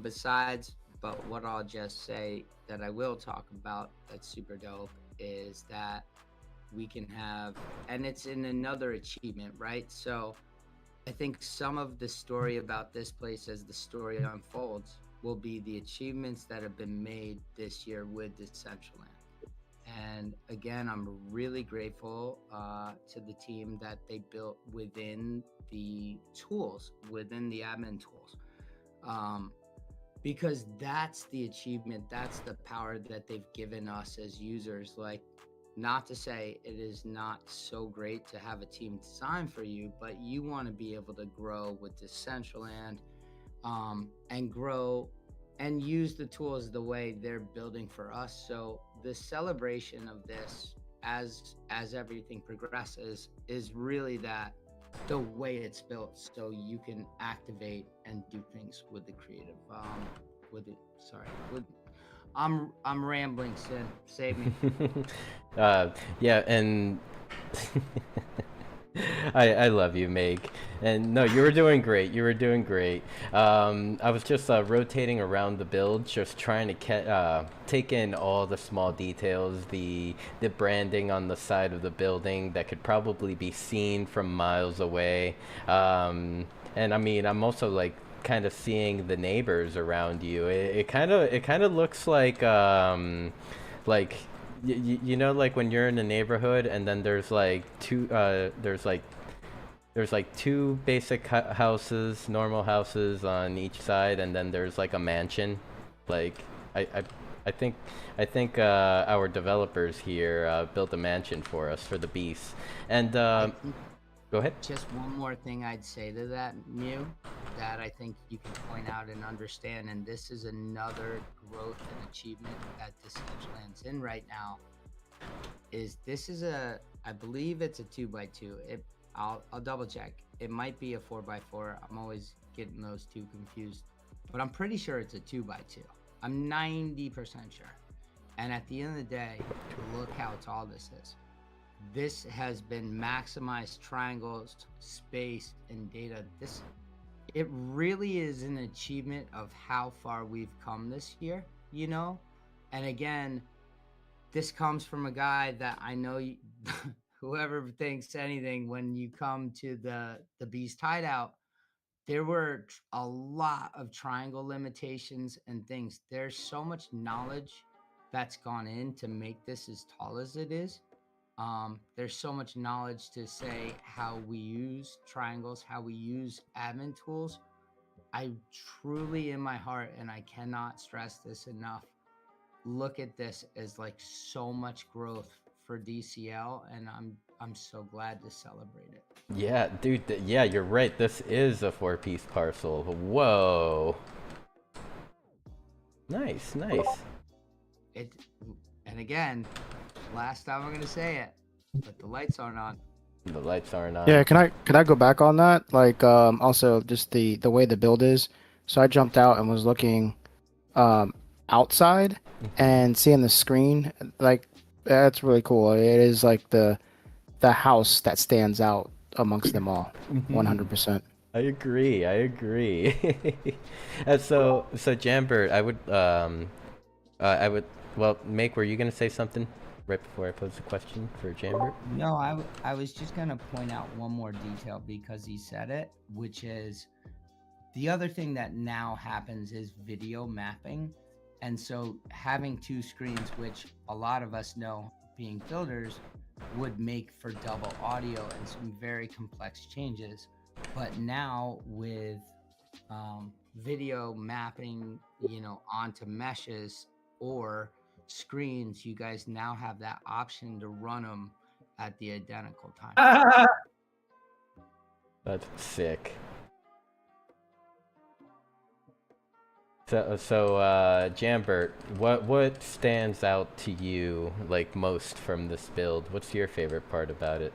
besides, but what I'll just say that I will talk about that's super dope is that we can have, and it's in another achievement, right? So I think some of the story about this place as the story unfolds will be the achievements that have been made this year with Decentraland. And again, I'm really grateful to the team that they built within the tools, within the admin tools. Because that's the achievement, that's the power that they've given us as users. Like, not to say it is not so great to have a team design for you, but you want to be able to grow with Decentraland and grow and use the tools the way they're building for us. So the celebration of this as everything progresses is really that the way it's built, so you can activate and do things with the creative I'm rambling, Sin. Save me. Yeah, and I love you, Make. And no, you were doing great. You were doing great. I was just rotating around the build, just trying to take in all the small details, the branding on the side of the building that could probably be seen from miles away. And I mean, I'm also like kind of seeing the neighbors around you. It kind of looks like you know, like when you're in a neighborhood and then there's like two basic houses, normal houses on each side, and then there's like a mansion. Like I think our developers here built a mansion for us for the Beast. And go ahead. Just one more thing I'd say to that, Mew. that I think you can point out and understand, and this is another growth and achievement that Decentraland's in right now, is this is I believe it's a 2x2. I'll double check. It might be a 4x4. I'm always getting those two confused, but I'm pretty sure it's a 2x2. I'm 90% sure. And at the end of the day, look how tall this is. This has been maximized triangles, space, and data. It really is an achievement of how far we've come this year, you know? And again, this comes from a guy that I know whoever thinks anything, when you come to the Beast Hideout, there were a lot of triangle limitations and things. There's so much knowledge that's gone in to make this as tall as it is. There's so much knowledge to say how we use triangles, how we use admin tools. I truly, in my heart, and I cannot stress this enough, look at this as like so much growth for DCL, and I'm so glad to celebrate it. Yeah, dude. Yeah, you're right. This is a 4-piece parcel. Whoa. Nice. And again, last time I'm gonna say it, but the lights aren't on. The lights aren't on. Yeah, can I go back on that? Like, also just the way the build is. So I jumped out and was looking outside and seeing the screen. Like, that's really cool. It is like the house that stands out amongst them all. 100%. I agree. And so Jambert, I would. Well, Make, were you gonna say something right before I pose the question for Jambert? No, I was just gonna point out one more detail because he said it, which is the other thing that now happens is video mapping. And so having two screens, which a lot of us know being builders, would make for double audio and some very complex changes. But now with video mapping, you know, onto meshes or screens, you guys now have that option to run them at the identical time. That's sick. So Jambert, what stands out to you like most from this build? What's your favorite part about it?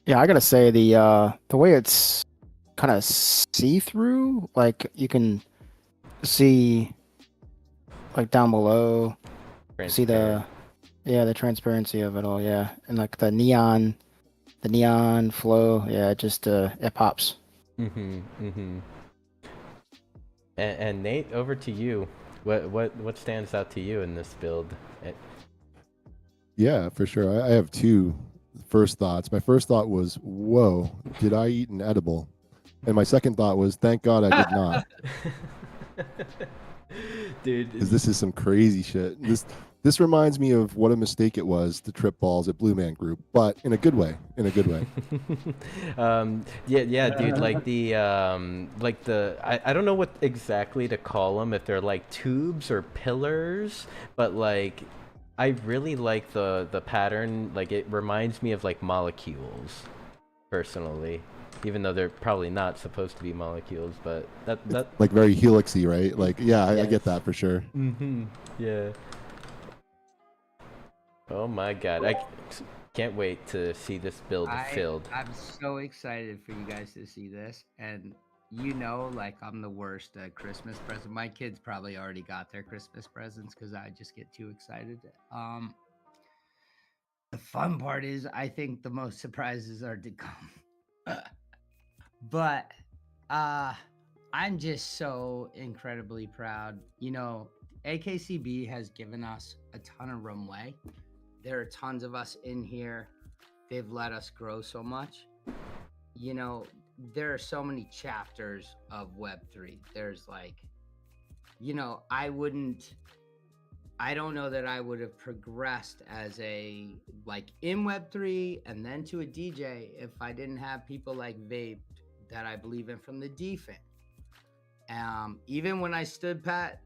Yeah, I gotta say the way it's kind of see-through, like you can see like down below, see the transparency of it all, yeah, and like the neon flow, yeah, it just it pops. And Nate, over to you. What stands out to you in this build? Yeah, for sure. I have two first thoughts. My first thought was, whoa, did I eat an edible? And my second thought was, thank God I did not. Dude, because this is some crazy shit. This reminds me of what a mistake it was to trip balls at Blue Man Group, but in a good way. Yeah, dude. Like the I don't know what exactly to call them, if they're like tubes or pillars, but like I really like the pattern. Like it reminds me of like molecules, personally. Even though they're probably not supposed to be molecules, but that like very helixy, right? Like, yeah, I get that for sure. Yeah. Oh my God, I can't wait to see this build filled. I'm so excited for you guys to see this, and you know, like I'm the worst at Christmas present. My kids probably already got their Christmas presents because I just get too excited. The fun part is, I think the most surprises are to come. But I'm just so incredibly proud. You know, AKCB has given us a ton of runway. There are tons of us in here. They've let us grow so much. You know, there are so many chapters of Web3. There's like, you know, I don't know that I would have progressed as a, like in Web3 and then to a DJ if I didn't have people like vAPED that I believe in from the DFIN. Even when I stood pat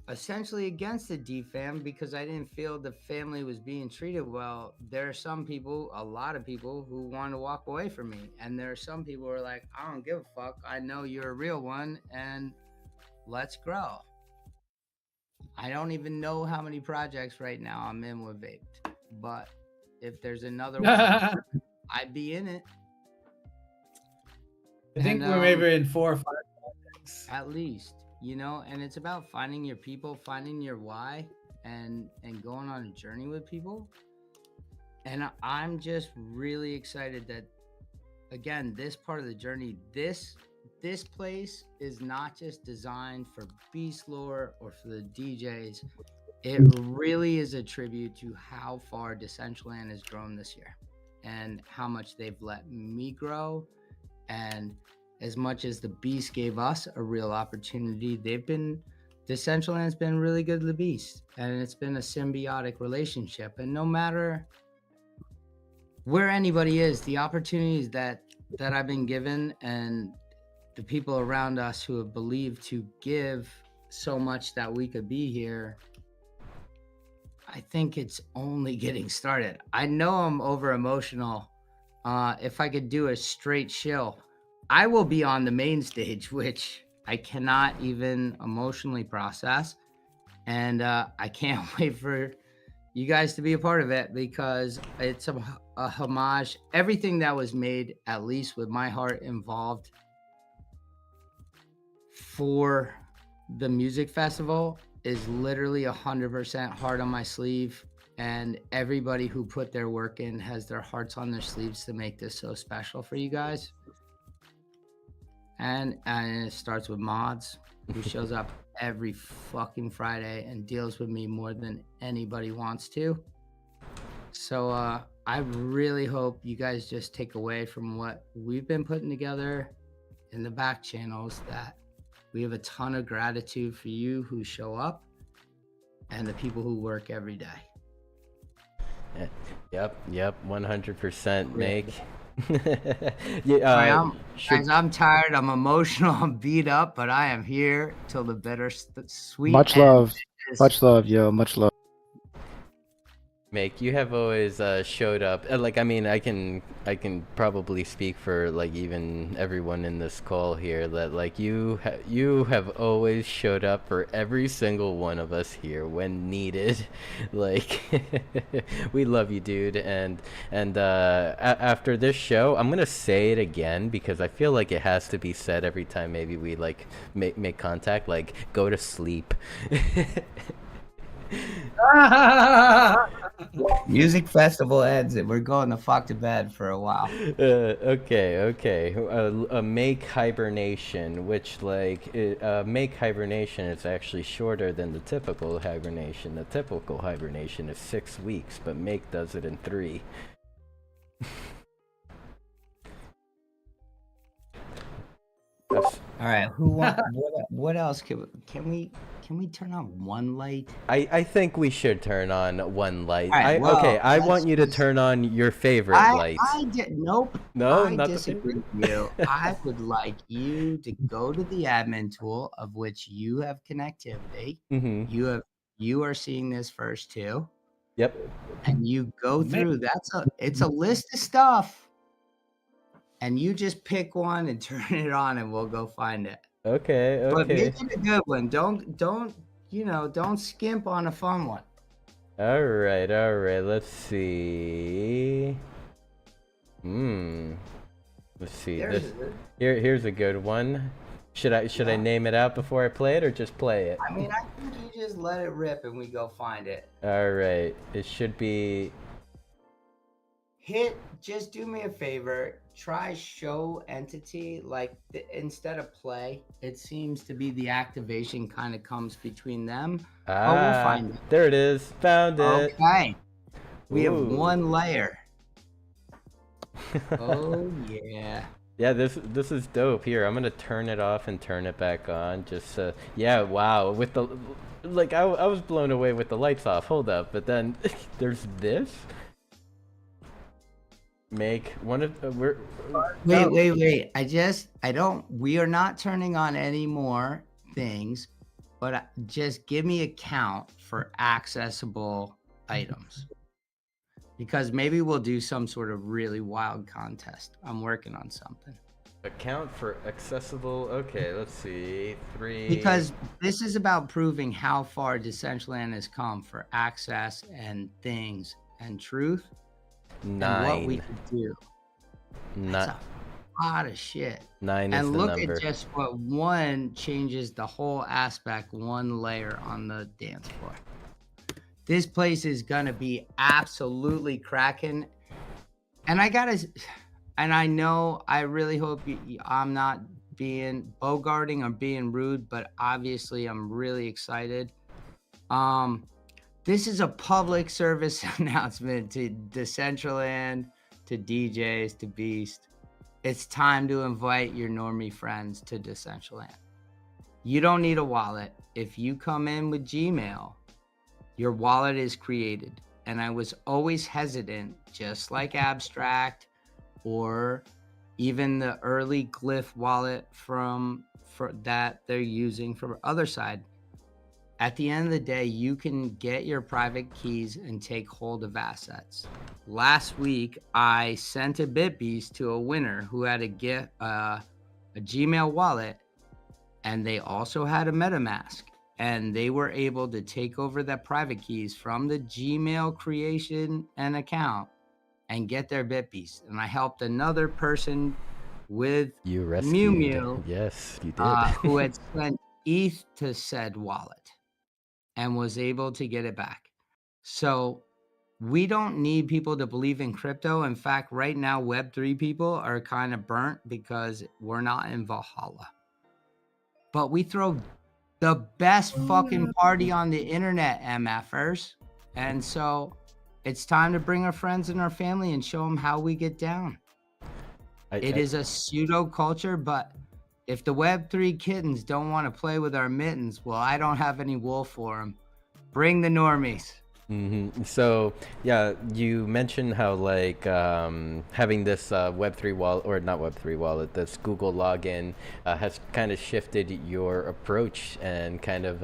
essentially against the D fam because I didn't feel the family was being treated well. There are some people, a lot of people, who want to walk away from me, and there are some people who are like, I don't give a fuck. I know you're a real one, and let's grow. I don't even know how many projects right now I'm in with vAPED, but if there's another one, I'd be in it. I think we're maybe in 4 or 5 projects. At least, you know, and it's about finding your people, finding your why, and going on a journey with people. And I'm just really excited that, again, this part of the journey, this place is not just designed for Beast Lore or for the DJs. It really is a tribute to how far Decentraland has grown this year and how much they've let me grow. And as much as the Beast gave us a real opportunity, Decentraland's been really good to the Beast, and it's been a symbiotic relationship. And no matter where anybody is, the opportunities that I've been given and the people around us who have believed to give so much that we could be here, I think it's only getting started. I know I'm over emotional. If I could do a straight chill, I will be on the main stage, which I cannot even emotionally process. And I can't wait for you guys to be a part of it because it's a homage. Everything that was made, at least with my heart involved for the music festival, is literally 100% heart on my sleeve. And everybody who put their work in has their hearts on their sleeves to make this so special for you guys. And it starts with Mods, who shows up every fucking Friday and deals with me more than anybody wants to. So I really hope you guys just take away from what we've been putting together in the back channels that we have a ton of gratitude for you who show up and the people who work every day. Yep, 100% Make. I'm tired, I'm emotional, I'm beat up, but I am here till the bitter sweet. Much love, yo, much love. Make, you have always showed up. Like, I mean, I can probably speak for like even everyone in this call here that like you have always showed up for every single one of us here when needed. Like, we love you, dude. And after this show, I'm gonna say it again because I feel like it has to be said every time maybe we like make contact. Like, go to sleep. Music festival ends and we're going the fuck to bed for a while. Okay. Make hibernation, which like make hibernation is actually shorter than the typical hibernation. The typical hibernation is 6 weeks, but Make does it in 3. All right, who want what else can we turn on one light? I think we should turn on one light. Right, I want you to turn on your favorite light. Nope. No, I not disagree with you. I would like you to go to the admin tool of which you have connectivity. Mm-hmm. You are seeing this first too. Yep. And you go through. It's a list of stuff. And you just pick one and turn it on, and we'll go find it. Okay. But make it a good one. Don't skimp on a fun one. All right. Let's see. Let's see. Here's a good one. Should I name it out before I play it, or just play it? I mean, I think you just let it rip, and we go find it. All right. It should be. Just do me a favor. Try show entity, like instead of play. It seems to be the activation kind of comes between them. We'll find it. There it is. Found it. Okay. We have one layer. Oh yeah. Yeah, this is dope. Here, I'm gonna turn it off and turn it back on. Just yeah, wow. With the like, I was blown away with the lights off. Hold up, but then there's this. Make one of wait. We are not turning on any more things. but just give me a count for accessible items, because maybe we'll do some sort of really wild contest. I'm working on something. Account for accessible. Okay, let's see. 3. Because this is about proving how far Decentraland has come for access and things and truth 9. and what we could do. That's Not a lot of shit. 9 is And the look number. at just what one changes the whole aspect, one layer on the dance floor. This place is gonna be absolutely cracking. And I know, I really hope I'm not being bogarting or being rude, but obviously I'm really excited. This is a public service announcement to Decentraland, to DJs, to Beast. It's time to invite your normie friends to Decentraland. You don't need a wallet. If you come in with Gmail, your wallet is created. And I was always hesitant, just like Abstract or even the early Glyph wallet that they're using from other side. At the end of the day, you can get your private keys and take hold of assets. Last week, I sent a BitBeast to a winner who had a Gmail wallet, and they also had a MetaMask. And they were able to take over the private keys from the Gmail creation and account and get their BitBeast. And I helped another person with You rescued. Mew Mew, Yes, you did. who had sent ETH to said wallet and was able to get it back. So we don't need people to believe in crypto. In fact, right now, Web3 people are kind of burnt because we're not in Valhalla. But we throw the best fucking party on the internet, MFers. And so it's time to bring our friends and our family and show them how we get down. It is a pseudo culture, but if the Web3 kittens don't want to play with our mittens, well, I don't have any wool for them. Bring the normies. Mm-hmm. So yeah, you mentioned how like having this Web3 wallet, or not Web3 wallet, this Google login has kind of shifted your approach and kind of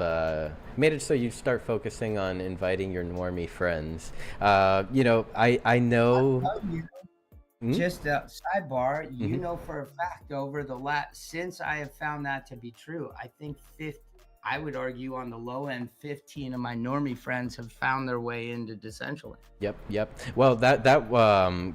made it so you start focusing on inviting your normie friends. You know, I know. Just a sidebar, you know for a fact over the since I have found that to be true, I think I would argue on the low end, 15 of my normie friends have found their way into Decentraland. Yep. Well, that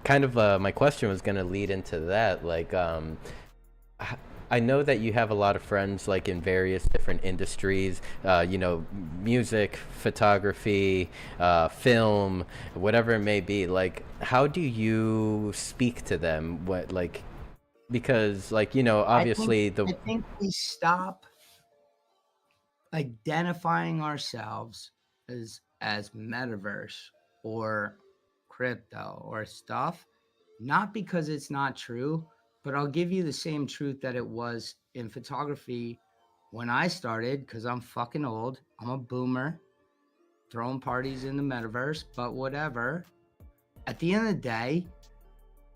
kind of my question was going to lead into that. Like, I know that you have a lot of friends like in various different industries, you know, music, photography, film, whatever it may be. Like, how do you speak to them? What, like, because like, you know, obviously I think we stop identifying ourselves as metaverse or crypto or stuff, not because it's not true, but I'll give you the same truth that it was in photography when I started, because I'm fucking old. I'm a boomer throwing parties in the metaverse, but whatever. At the end of the day,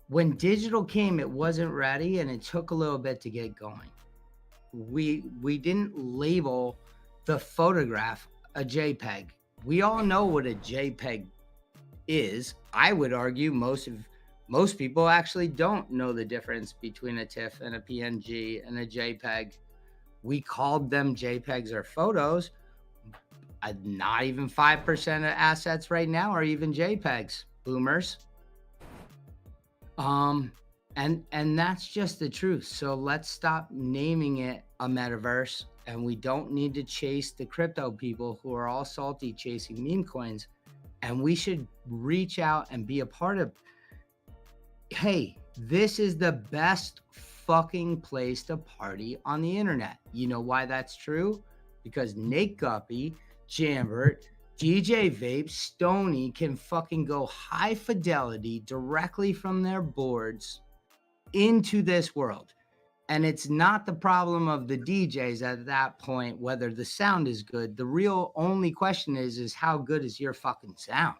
when digital came, it wasn't ready and it took a little bit to get going. We didn't label the photograph a JPEG. We all know what a JPEG is. I would argue most people actually don't know the difference between a TIFF and a PNG and a JPEG. We called them JPEGs or photos. Not even 5% of assets right now are even JPEGs, boomers. And that's just the truth. So let's stop naming it a metaverse, and we don't need to chase the crypto people who are all salty chasing meme coins. And we should reach out and be a part of, hey, this is the best fucking place to party on the internet. You know why that's true? Because Nate Guppy, Jambert, DJ Vape, Stony can fucking go high fidelity directly from their boards into this world. And it's not the problem of the DJs at that point, whether the sound is good. The real only question is how good is your fucking sound?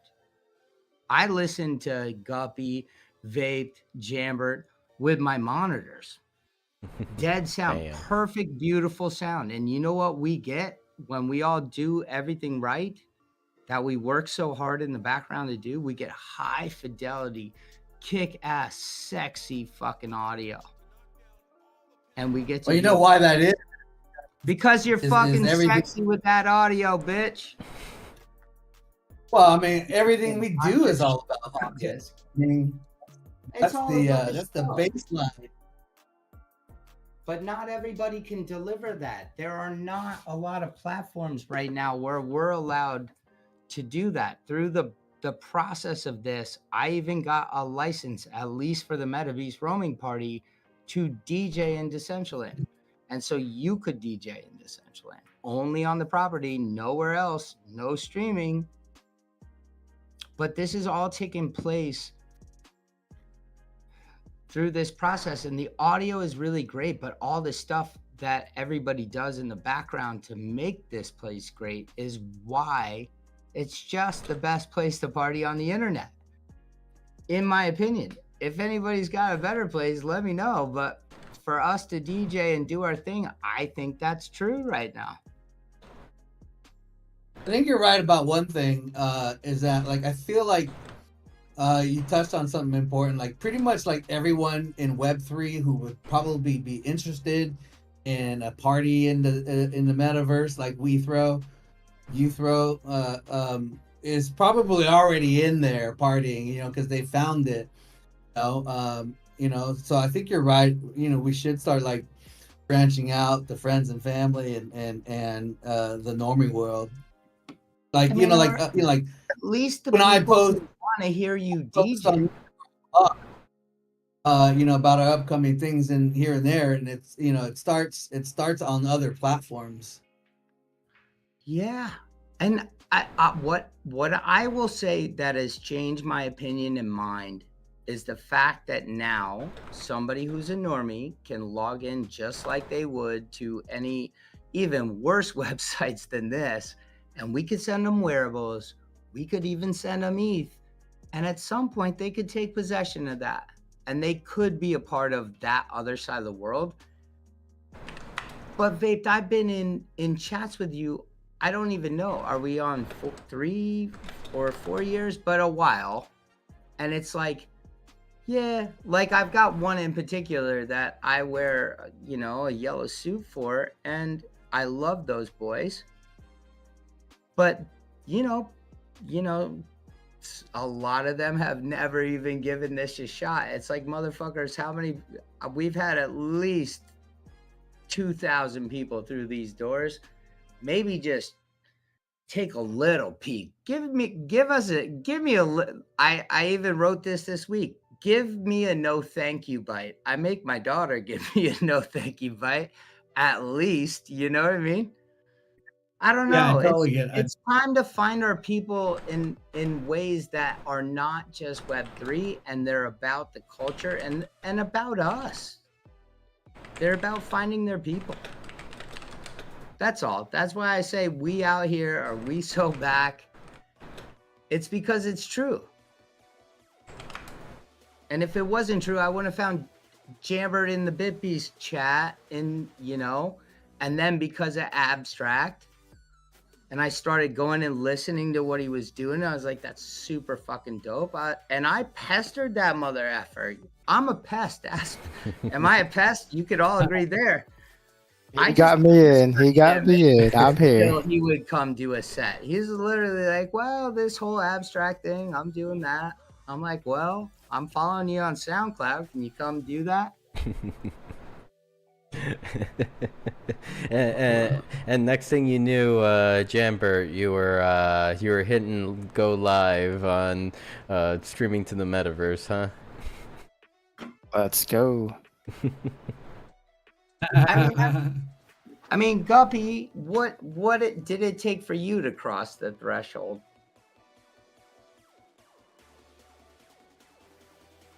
I listen to Guppy, Vape, Jambert with my monitors. Dead sound, Damn. perfect, beautiful sound. And you know what we get? when we all do everything right that we work so hard in the background to do, we get high fidelity, kick-ass, sexy fucking audio. And we get to Well, you know why that is? because you're is fucking everything- sexy with that audio, bitch. Well, I mean, everything we do is all about audio. I mean, It's that's all the about that's the show. baseline. But not everybody can deliver that. There are not a lot of platforms right now where we're allowed to do that. Through the process of this, I even got a license, at least for the MetaBeast roaming party, to DJ in Decentraland. And so you could DJ in Decentraland, only on the property, nowhere else, no streaming. But this is all taking place through this process, and the audio is really great, but all the stuff that everybody does in the background to make this place great is why it's just the best place to party on the internet, in my opinion. If anybody's got a better place, let me know. But for us to DJ and do our thing, I think that's true right now. I think you're right about one thing, is that like I feel like you touched on something important. Like pretty much like everyone in Web3 who would probably be interested in a party in the metaverse, like you throw, is probably already in there partying, you know, because they found it. You know, so I think you're right. You know, we should start like branching out to friends and family and the normie world. Like, you know, like at least the when I people post, who want to hear you post DJ. you know, about our upcoming things and here and there, and it's, you know, it starts on other platforms. Yeah, and what I will say that has changed my opinion and mind is the fact that now somebody who's a normie can log in just like they would to any even worse websites than this, and we could send them wearables. We could even send them ETH, and at some point they could take possession of that, and they could be a part of that other side of the world. But Vaped, I've been in chats with you. I don't even know. Are we on 3 or 4 years? But a while. And it's like, yeah, like I've got one in particular that I wear, you know, a yellow suit for, and I love those boys. But, you know, a lot of them have never even given this a shot. It's like, motherfuckers, how many? We've had at least 2,000 people through these doors. Maybe just take a little peek. I even wrote this week. Give me a no thank you bite. I make my daughter give me a no thank you bite, at least. You know what I mean? I don't Yeah, know. I totally get it. It's time to find our people in ways that are not just Web3, and they're about the culture and about us. They're about finding their people. That's all. That's why I say we out here, are we so back? It's because it's true. And if it wasn't true, I wouldn't have found Jambert in the BitBeast chat, and then because of Abstract, and I started going and listening to what he was doing, I was like, that's super fucking dope. And I pestered that mother effer. I'm a pest. Am I a pest? You could all agree there. He got me in. I'm here. Until he would come do a set. He's literally like, well, this whole Abstract thing, I'm doing that. I'm like, well, I'm following you on SoundCloud. Can you come do that? and next thing you knew, Jambert, you were hitting go live on streaming to the metaverse, huh? Let's go. I mean, Guppy, what did it take for you to cross the threshold?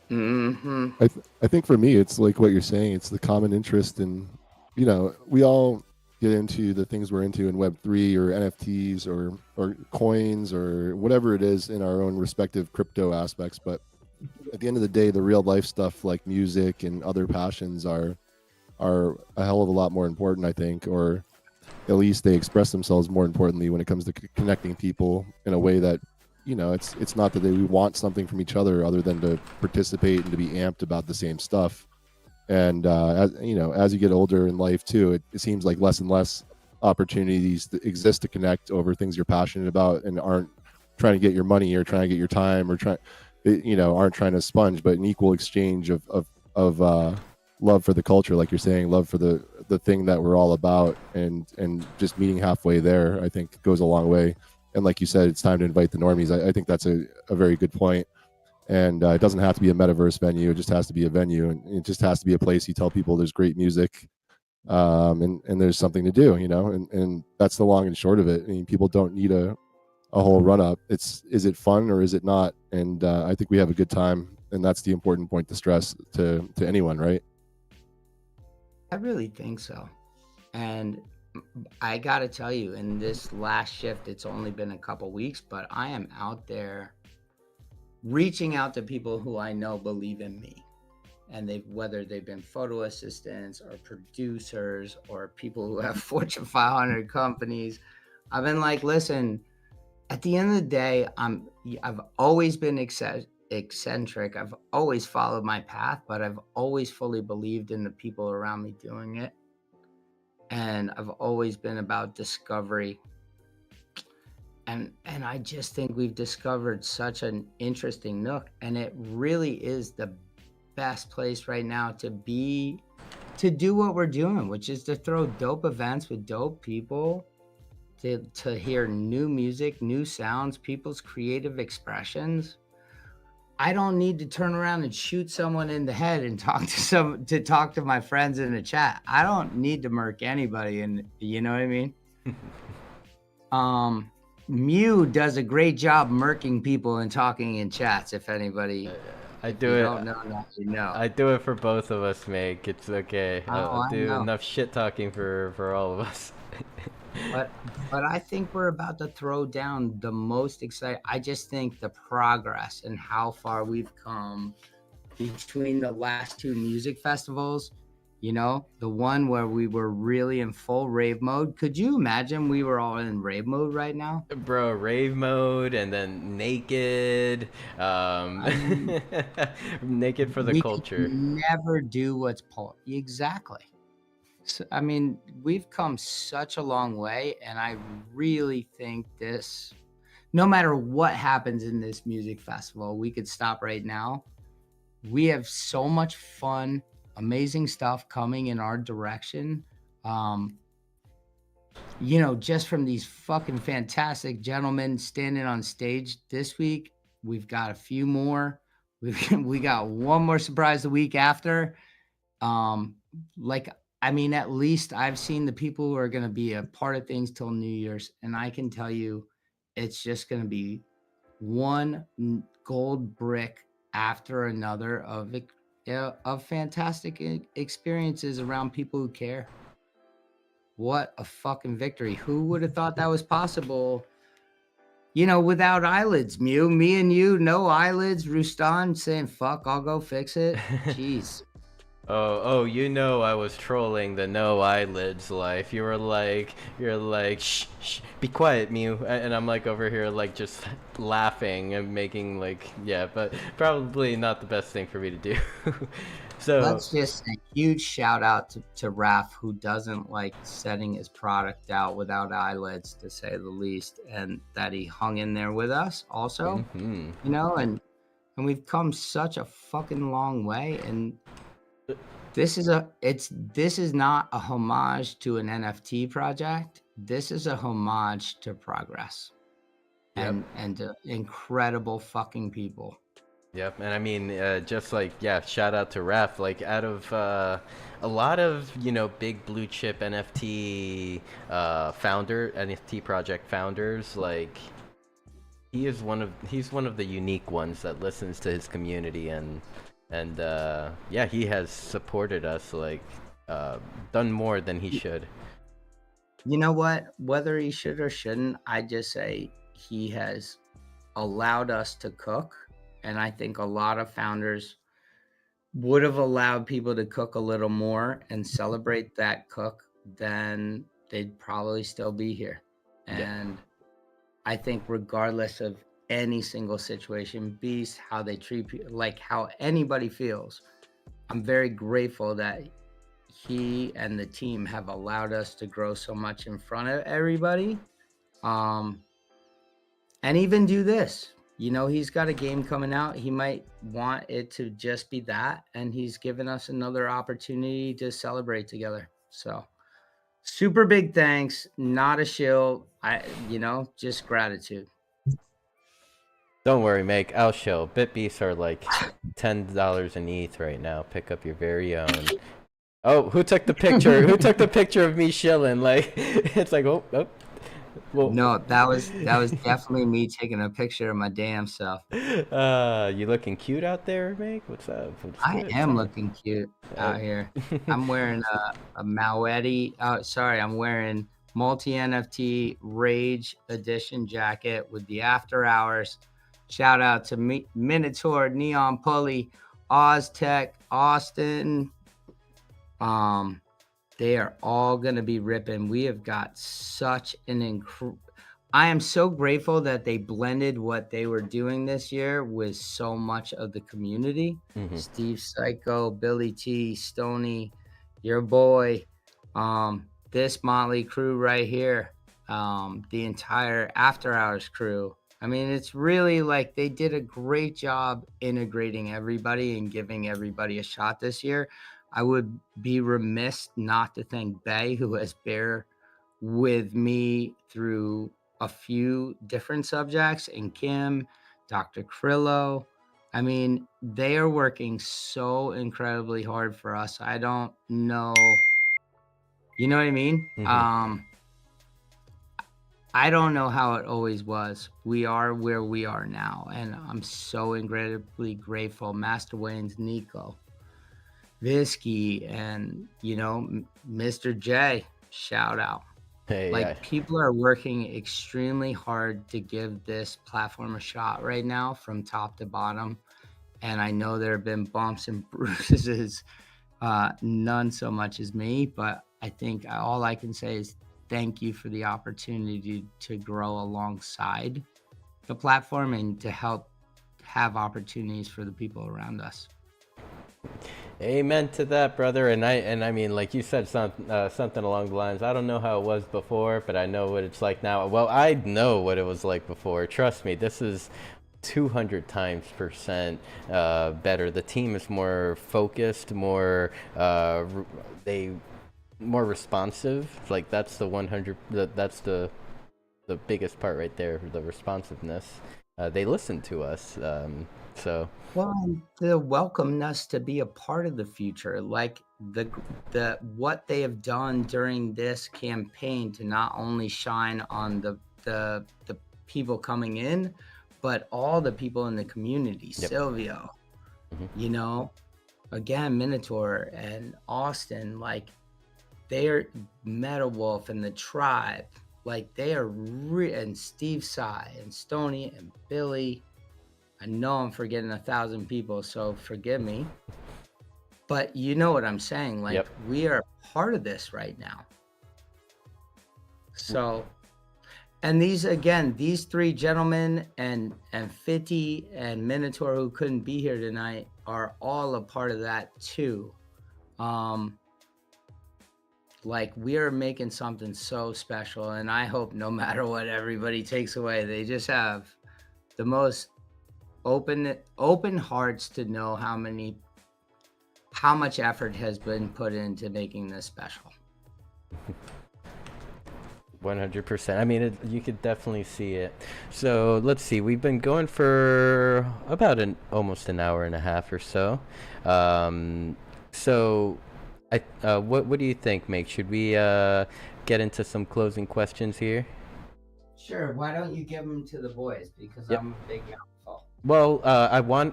Mm-hmm. I think for me, it's like what you're saying. It's the common interest in, we all get into the things we're into in Web3 or NFTs or coins or whatever it is in our own respective crypto aspects. But at the end of the day, the real life stuff like music and other passions are a hell of a lot more important, I think, or at least they express themselves more importantly when it comes to connecting people in a way that, you know, it's not that we want something from each other than to participate and to be amped about the same stuff. And as you know, as you get older in life too, it seems like less and less opportunities that exist to connect over things you're passionate about and aren't trying to get your money or trying to get your time or aren't trying to sponge, but an equal exchange of love for the culture, like you're saying, love for the thing that we're all about, and just meeting halfway there, I think goes a long way. And like you said, it's time to invite the normies. I think that's a very good point. And it doesn't have to be a metaverse venue. It just has to be a venue, and it just has to be a place you tell people there's great music, and there's something to do, you know, and that's the long and short of it. I mean, people don't need a whole run up. Is it fun or is it not? And I think we have a good time, and that's the important point to stress to anyone, right? I really think so. And I got to tell you, in this last shift, it's only been a couple weeks, but I am out there reaching out to people who I know believe in me. And whether they've been photo assistants or producers or people who have Fortune 500 companies, I've been like, listen, at the end of the day, I've always been eccentric. I've always followed my path, but I've always fully believed in the people around me doing it. And I've always been about discovery. And I just think we've discovered such an interesting nook, and it really is the best place right now to do what we're doing, which is to throw dope events with dope people, to hear new music, new sounds, people's creative expressions. I don't need to turn around and shoot someone in the head and talk to my friends in the chat. I don't need to murk anybody, and you know what I mean? Mew does a great job murking people and talking in chats. If anybody, I do it. Don't know that, you know. I do it for both of us, Make. It's okay. I'll do enough shit talking for all of us. But I think we're about to throw down the most exciting. I just think the progress and how far we've come between the last two music festivals, you know, the one where we were really in full rave mode. Could you imagine we were all in rave mode right now? Bro, rave mode and then naked. Naked for the culture. Could never do what's exactly. So, I mean, we've come such a long way, and I really think this, no matter what happens in this music festival, we could stop right now. We have so much fun, amazing stuff coming in our direction. You know, just from these fucking fantastic gentlemen standing on stage this week, we've got a few more. We got one more surprise the week after. I mean, at least I've seen the people who are going to be a part of things till New Year's. And I can tell you, it's just going to be one gold brick after another of fantastic experiences around people who care. What a fucking victory. Who would have thought that was possible? You know, without eyelids, Mew. Me and you, no eyelids. Rustan saying, fuck, I'll go fix it. Jeez. Oh, you know I was trolling the no eyelids life. You're like, shh, be quiet, Mew. And I'm like over here like just laughing and making like, yeah, but probably not the best thing for me to do. So let's just a huge shout out to Raph, who doesn't like setting his product out without eyelids, to say the least, and that he hung in there with us also, you know, and we've come such a fucking long way. And this is not a homage to an NFT project. This is a homage to progress. Yep. and to incredible fucking people. Yep, and I mean, just like, yeah, shout out to Raph. Like, out of a lot of, you know, big blue chip NFT NFT project founders, like, he's one of the unique ones that listens to his community, and yeah, he has supported us, like, done more than he should. You know what? Whether he should or shouldn't, I just say he has allowed us to cook. And I think a lot of founders would have allowed people to cook a little more and celebrate that cook than they'd probably still be here. Yeah. And I think regardless of any single situation, Beast, how they treat people, like how anybody feels, I'm very grateful that he and the team have allowed us to grow so much in front of everybody. And even do this. You know, he's got a game coming out. He might want it to just be that, and he's given us another opportunity to celebrate together. So super big thanks. Not a shill. Just gratitude. Don't worry, Make. I'll show. BitBeasts are like $10 in ETH right now. Pick up your very own. Oh, who took the picture? Who took the picture of me shilling? Like, it's like, oh. Well, no, that was definitely me taking a picture of my damn self. You looking cute out there, Make? What's up? I am looking cute out here. I'm wearing a Mauetti. Oh, sorry, I'm wearing multi NFT Rage Edition jacket with the After Hours. Shout out to Minotaur, Neon Pulley, Oztech, Austin. They are all going to be ripping. We have got such an I am so grateful that they blended what they were doing this year with so much of the community. Mm-hmm. Steve Psycho, Billy T, Stony, your boy, this motley crew right here, the entire After Hours crew. I mean, it's really like they did a great job integrating everybody and giving everybody a shot this year. I would be remiss not to thank Bay, who has bear with me through a few different subjects, and Kim, Dr. Krillo. I mean, they are working so incredibly hard for us. I don't know. You know what I mean? Mm-hmm. I don't know how it always was. We are where we are now, and I'm so incredibly grateful. Master Wayne's Nico, Visky, and Mr. J, shout out. Hey, people are working extremely hard to give this platform a shot right now from top to bottom. And I know there have been bumps and bruises, none so much as me, but I think all I can say is thank you for the opportunity to grow alongside the platform and to help have opportunities for the people around us. Amen to that, brother. And I mean, like you said, something along the lines, I don't know how it was before, but I know what it's like now. Well, I know what it was like before. Trust me, this is 200% better. The team is more focused, more more responsive. Like that's that's the biggest part right there, the responsiveness. They listen to us. The welcomeness to be a part of the future, like the what they have done during this campaign to not only shine on the people coming in, but all the people in the community. Yep. Silvio, again, Minotaur and Austin, like they are Metal Wolf and the Tribe, like they are and Steve Sai and Stony and Billy. I know I'm forgetting 1,000 people, so forgive me. But you know what I'm saying. Like, we are part of this right now. So, and these three gentlemen and Fitty and Minotaur, who couldn't be here tonight, are all a part of that too. Like, we are making something so special, and I hope no matter what everybody takes away, they just have the most open hearts to know how much effort has been put into making this special. 100%. I mean, you could definitely see it. So let's see. We've been going for about almost an hour and a half or so. What do you think, Make? Should we get into some closing questions here? Sure. Why don't you give them to the boys? Because I'm a big alcohol. Well,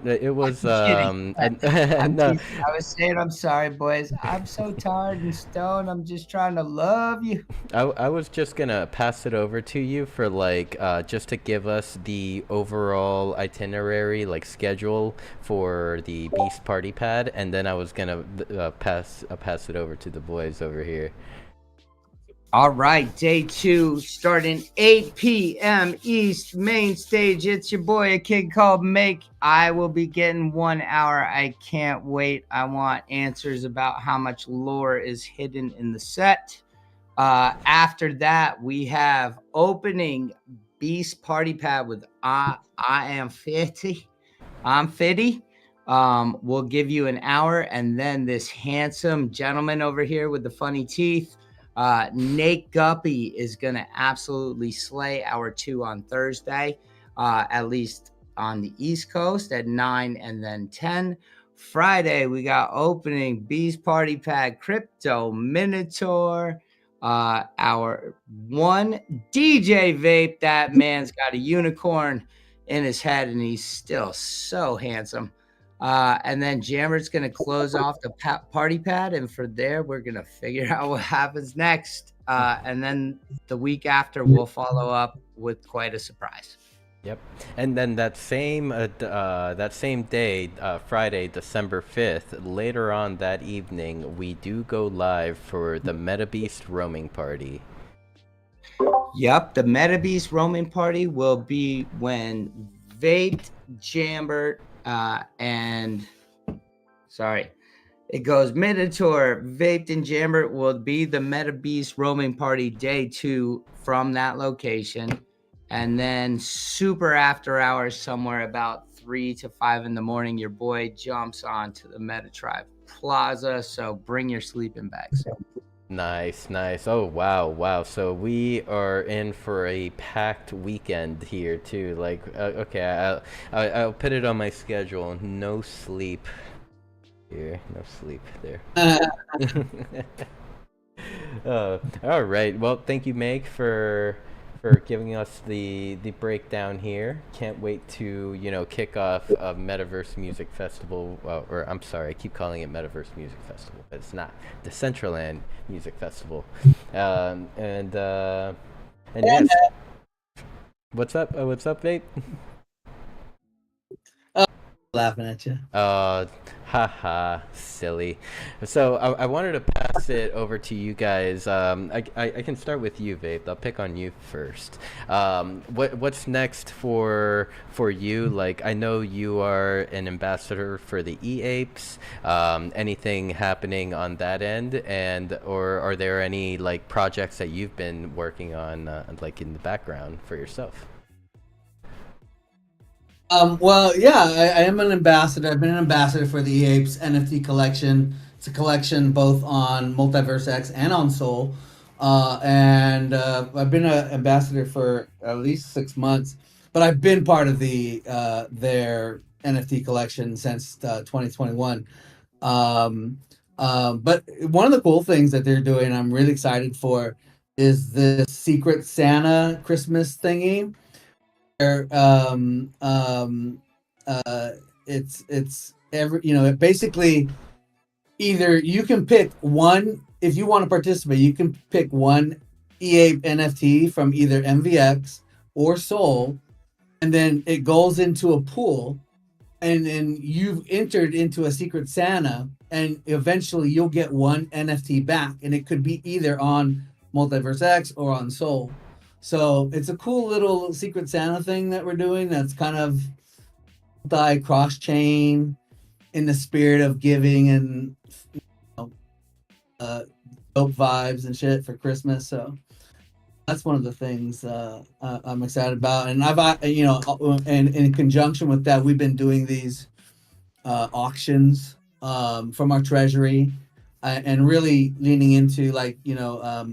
it was no. I was saying, I'm sorry, boys. I'm so tired and stoned. I'm just trying to love you. I was just gonna pass it over to you for just to give us the overall itinerary, schedule for the Beast Party Pad, and then I was gonna pass it over to the boys over here. All right, day 2 starting 8 p.m. East main stage. It's your boy, a kid called Make. I will be getting 1 hour. I can't wait. I want answers about how much lore is hidden in the set. After that, we have opening Beast Party Pad with I Am 50. I'm 50. We'll give you an hour, and then this handsome gentleman over here with the funny teeth, Nate Guppy, is gonna absolutely slay hour 2 on Thursday, at least on the East Coast at 9 and then 10. Friday, we got opening Beast Party Pad Crypto Minotaur. Our 1 DJ Vape. That man's got a unicorn in his head, and he's still so handsome. And then Jammer's going to close off the party pad, and for there, we're going to figure out what happens next. And then the week after, we'll follow up with quite a surprise. Yep. And then that same day, Friday, December 5th, later on that evening, we do go live for the MetaBeast roaming party. Yep, the MetaBeast roaming party will be when vAPED, Jambert, it goes Minotaur, vAPED, and Jambert will be the MetaBeast roaming party day 2 from that location. And then super after hours, somewhere about 3 to 5 in the morning, your boy jumps onto the MetaTribe Plaza. So bring your sleeping bags. Nice, nice. Oh, wow. So we are in for a packed weekend here too. Like, okay, I'll put it on my schedule. No sleep here. No sleep there. All right. Well, thank you, Meg, for giving us the breakdown here. Can't wait to kick off a Metaverse Music Festival, or I'm sorry, I keep calling it Metaverse Music Festival, but it's not. Decentraland Music Festival. And yes. What's up? What's up, Vape? Laughing at you. Haha, silly. So I wanted to pass it over to you guys. I can start with you, Vape. I'll pick on you first. What's next for you? Like, I know you are an ambassador for the eApes. Anything happening on that end, or are there any like projects that you've been working on, like in the background for yourself? Well, yeah, I am an ambassador. I've been an ambassador for the eApes NFT collection. It's a collection both on Multiverse X and on Soul. And I've been an ambassador for at least 6 months, but I've been part of their NFT collection since 2021. But one of the cool things that they're doing, I'm really excited for, is this Secret Santa Christmas thingy. It's every basically either you can pick one. If you want to participate, you can pick one eApe NFT from either MVX or Soul, and then it goes into a pool, and then you've entered into a Secret Santa, and eventually you'll get one NFT back, and it could be either on Multiverse X or on Soul. So it's a cool little Secret Santa thing that we're doing that's kind of cross-chain in the spirit of giving and dope vibes and shit for Christmas. So that's one of the things I'm excited about. And and in conjunction with that, we've been doing these auctions from our treasury and really leaning into like a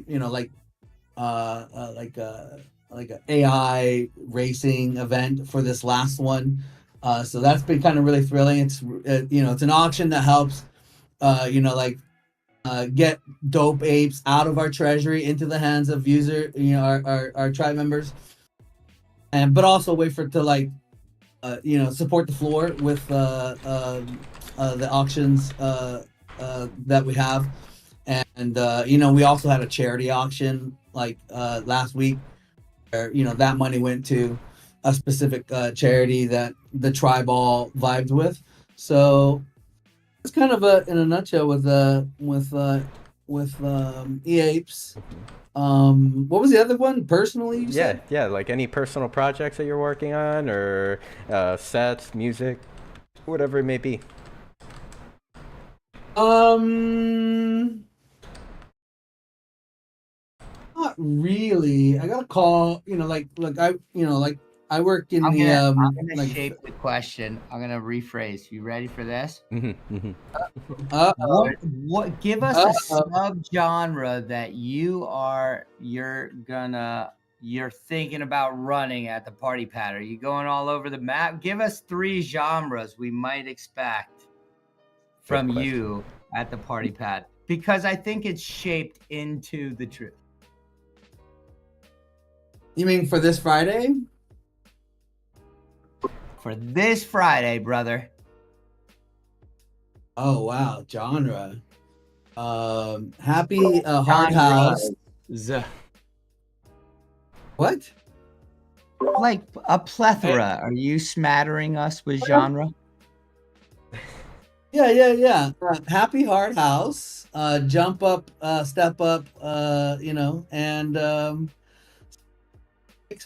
AI racing event for this last one. So that's been kind of really thrilling. It's it's an auction that helps get dope apes out of our treasury into the hands of our tribe members, but also wait for it to support the floor with the auctions that we have. And we also had a charity auction last week where that money went to a specific charity that the tribe all vibed with. So it's kind of in a nutshell with eApes. What was the other one? Personally, you said? Yeah, like any personal projects that you're working on, or sets, music, whatever it may be. Not really. I got a call. I work in I'm the gonna like. shape the question. I'm gonna rephrase. You ready for this? Uh-oh. What? Give us a sub genre that you're thinking about running at the party pad. Are you going all over the map? Give us 3 genres we might expect from you at the party pad, because I think it's shaped into the truth. You mean for this Friday? For this Friday, brother. Oh wow, genre. Happy Hard House. What? Like a plethora. Are you smattering us with genre? Yeah. Happy Hard House. Jump up, step up. And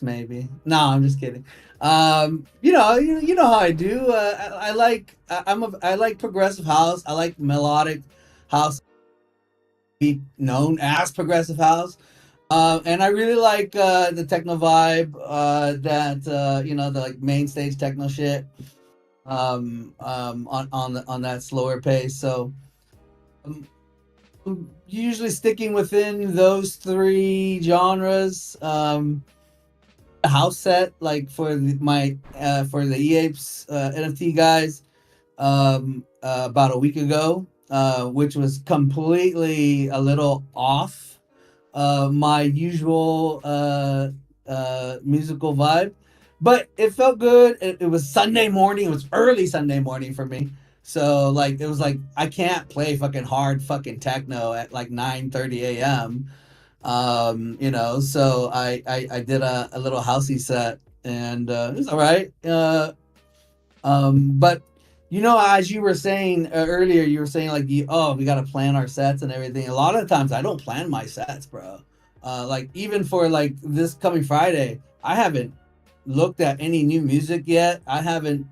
maybe. No, I'm just kidding. You know how I do. I like progressive house. I like melodic house, be known as progressive house. And I really like the techno vibe, that the like main stage techno shit. On that slower pace. So I'm usually sticking within those 3 genres. House set, like for the eApes NFT guys, about a week ago, which was completely a little off my usual musical vibe, but it felt good. It was Sunday morning. It was early Sunday morning for me. So like it was like I can't play fucking hard fucking techno at like 9:30 a.m. So I did a little housey set, and it was all right. But as you were saying earlier, you were saying like we got to plan our sets and everything. A lot of times I don't plan my sets, bro. Like even for like this coming Friday, I haven't looked at any new music yet. I haven't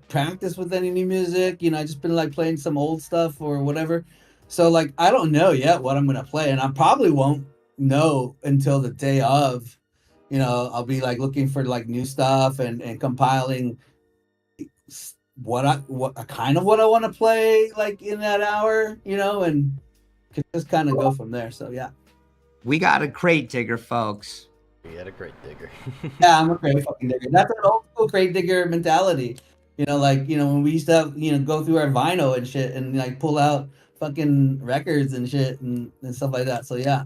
practiced with any new music. I just been like playing some old stuff or whatever. So like I don't know yet what I'm gonna play, and I probably won't know until the day of. I'll be like looking for like new stuff and compiling what I want to play like in that hour, and can just kind of go from there. So yeah. We got a crate digger, folks. We had a crate digger. Yeah, I'm a crate fucking digger. That's an old school crate digger mentality. When we used to have, go through our vinyl and shit and like pull out fucking records and shit and stuff like that. So yeah.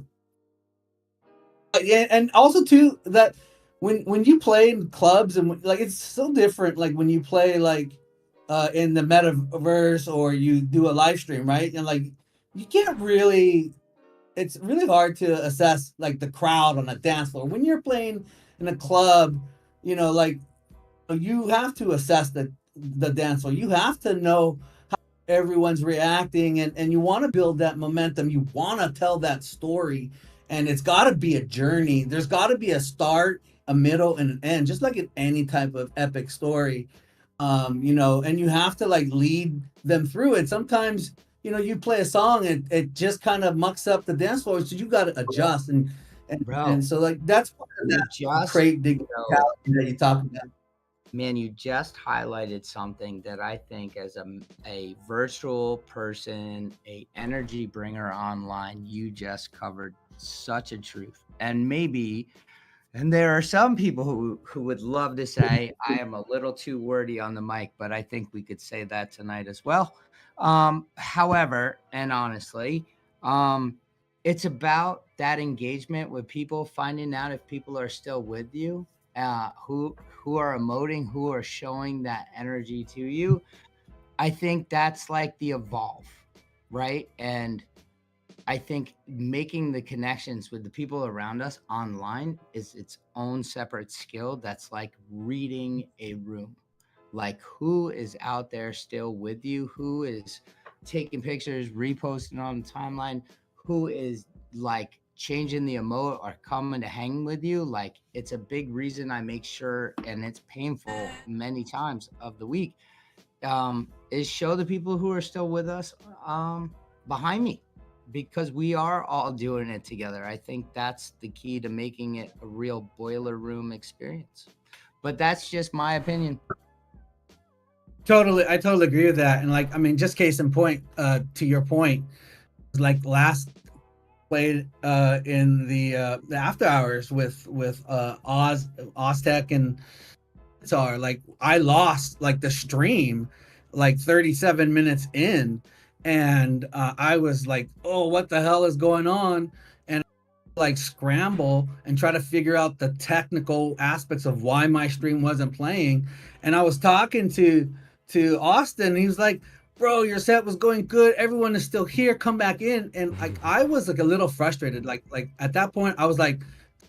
Yeah, and also too that when you play in clubs and like it's so different like when you play like in the metaverse or you do a live stream, right? And like you can't really, it's really hard to assess like the crowd on a dance floor when you're playing in a club. Like you have to assess the dance floor. You have to know how everyone's reacting, and you want to build that momentum. You want to tell that story, and it's got to be a journey. There's got to be a start, a middle, and an end, just like in any type of epic story. And you have to like lead them through it. Sometimes you play a song and it just kind of mucks up the dance floor, so you got to adjust and so like that's part of that crate dig mentality that you talk about. Man, you just highlighted something that I think as a virtual person, a energy bringer online, you just covered such a truth. And there are some people who would love to say I am a little too wordy on the mic, but I think we could say that tonight as well. However, and honestly, it's about that engagement with people, finding out if people are still with you, who are emoting, who are showing that energy to you. I think that's like the evolve, right? And I think making the connections with the people around us online is its own separate skill. That's like reading a room. Like who is out there still with you? Who is taking pictures, reposting on the timeline, who is like changing the emote or coming to hang with you. Like, it's a big reason I make sure, and it's painful many times of the week, is show the people who are still with us behind me, because we are all doing it together. I think that's the key to making it a real boiler room experience. But that's just my opinion. I totally agree with that. And like, I mean, just case in point, to your point, like last played in the after hours with Oztech and Tsar, like I lost like the stream like 37 minutes in, and I was like, oh, what the hell is going on? And like scramble and try to figure out the technical aspects of why my stream wasn't playing. And I was talking to Austin. He was like, bro, your set was going good, everyone is still here, come back in. And like I was like a little frustrated, like at that point I was like,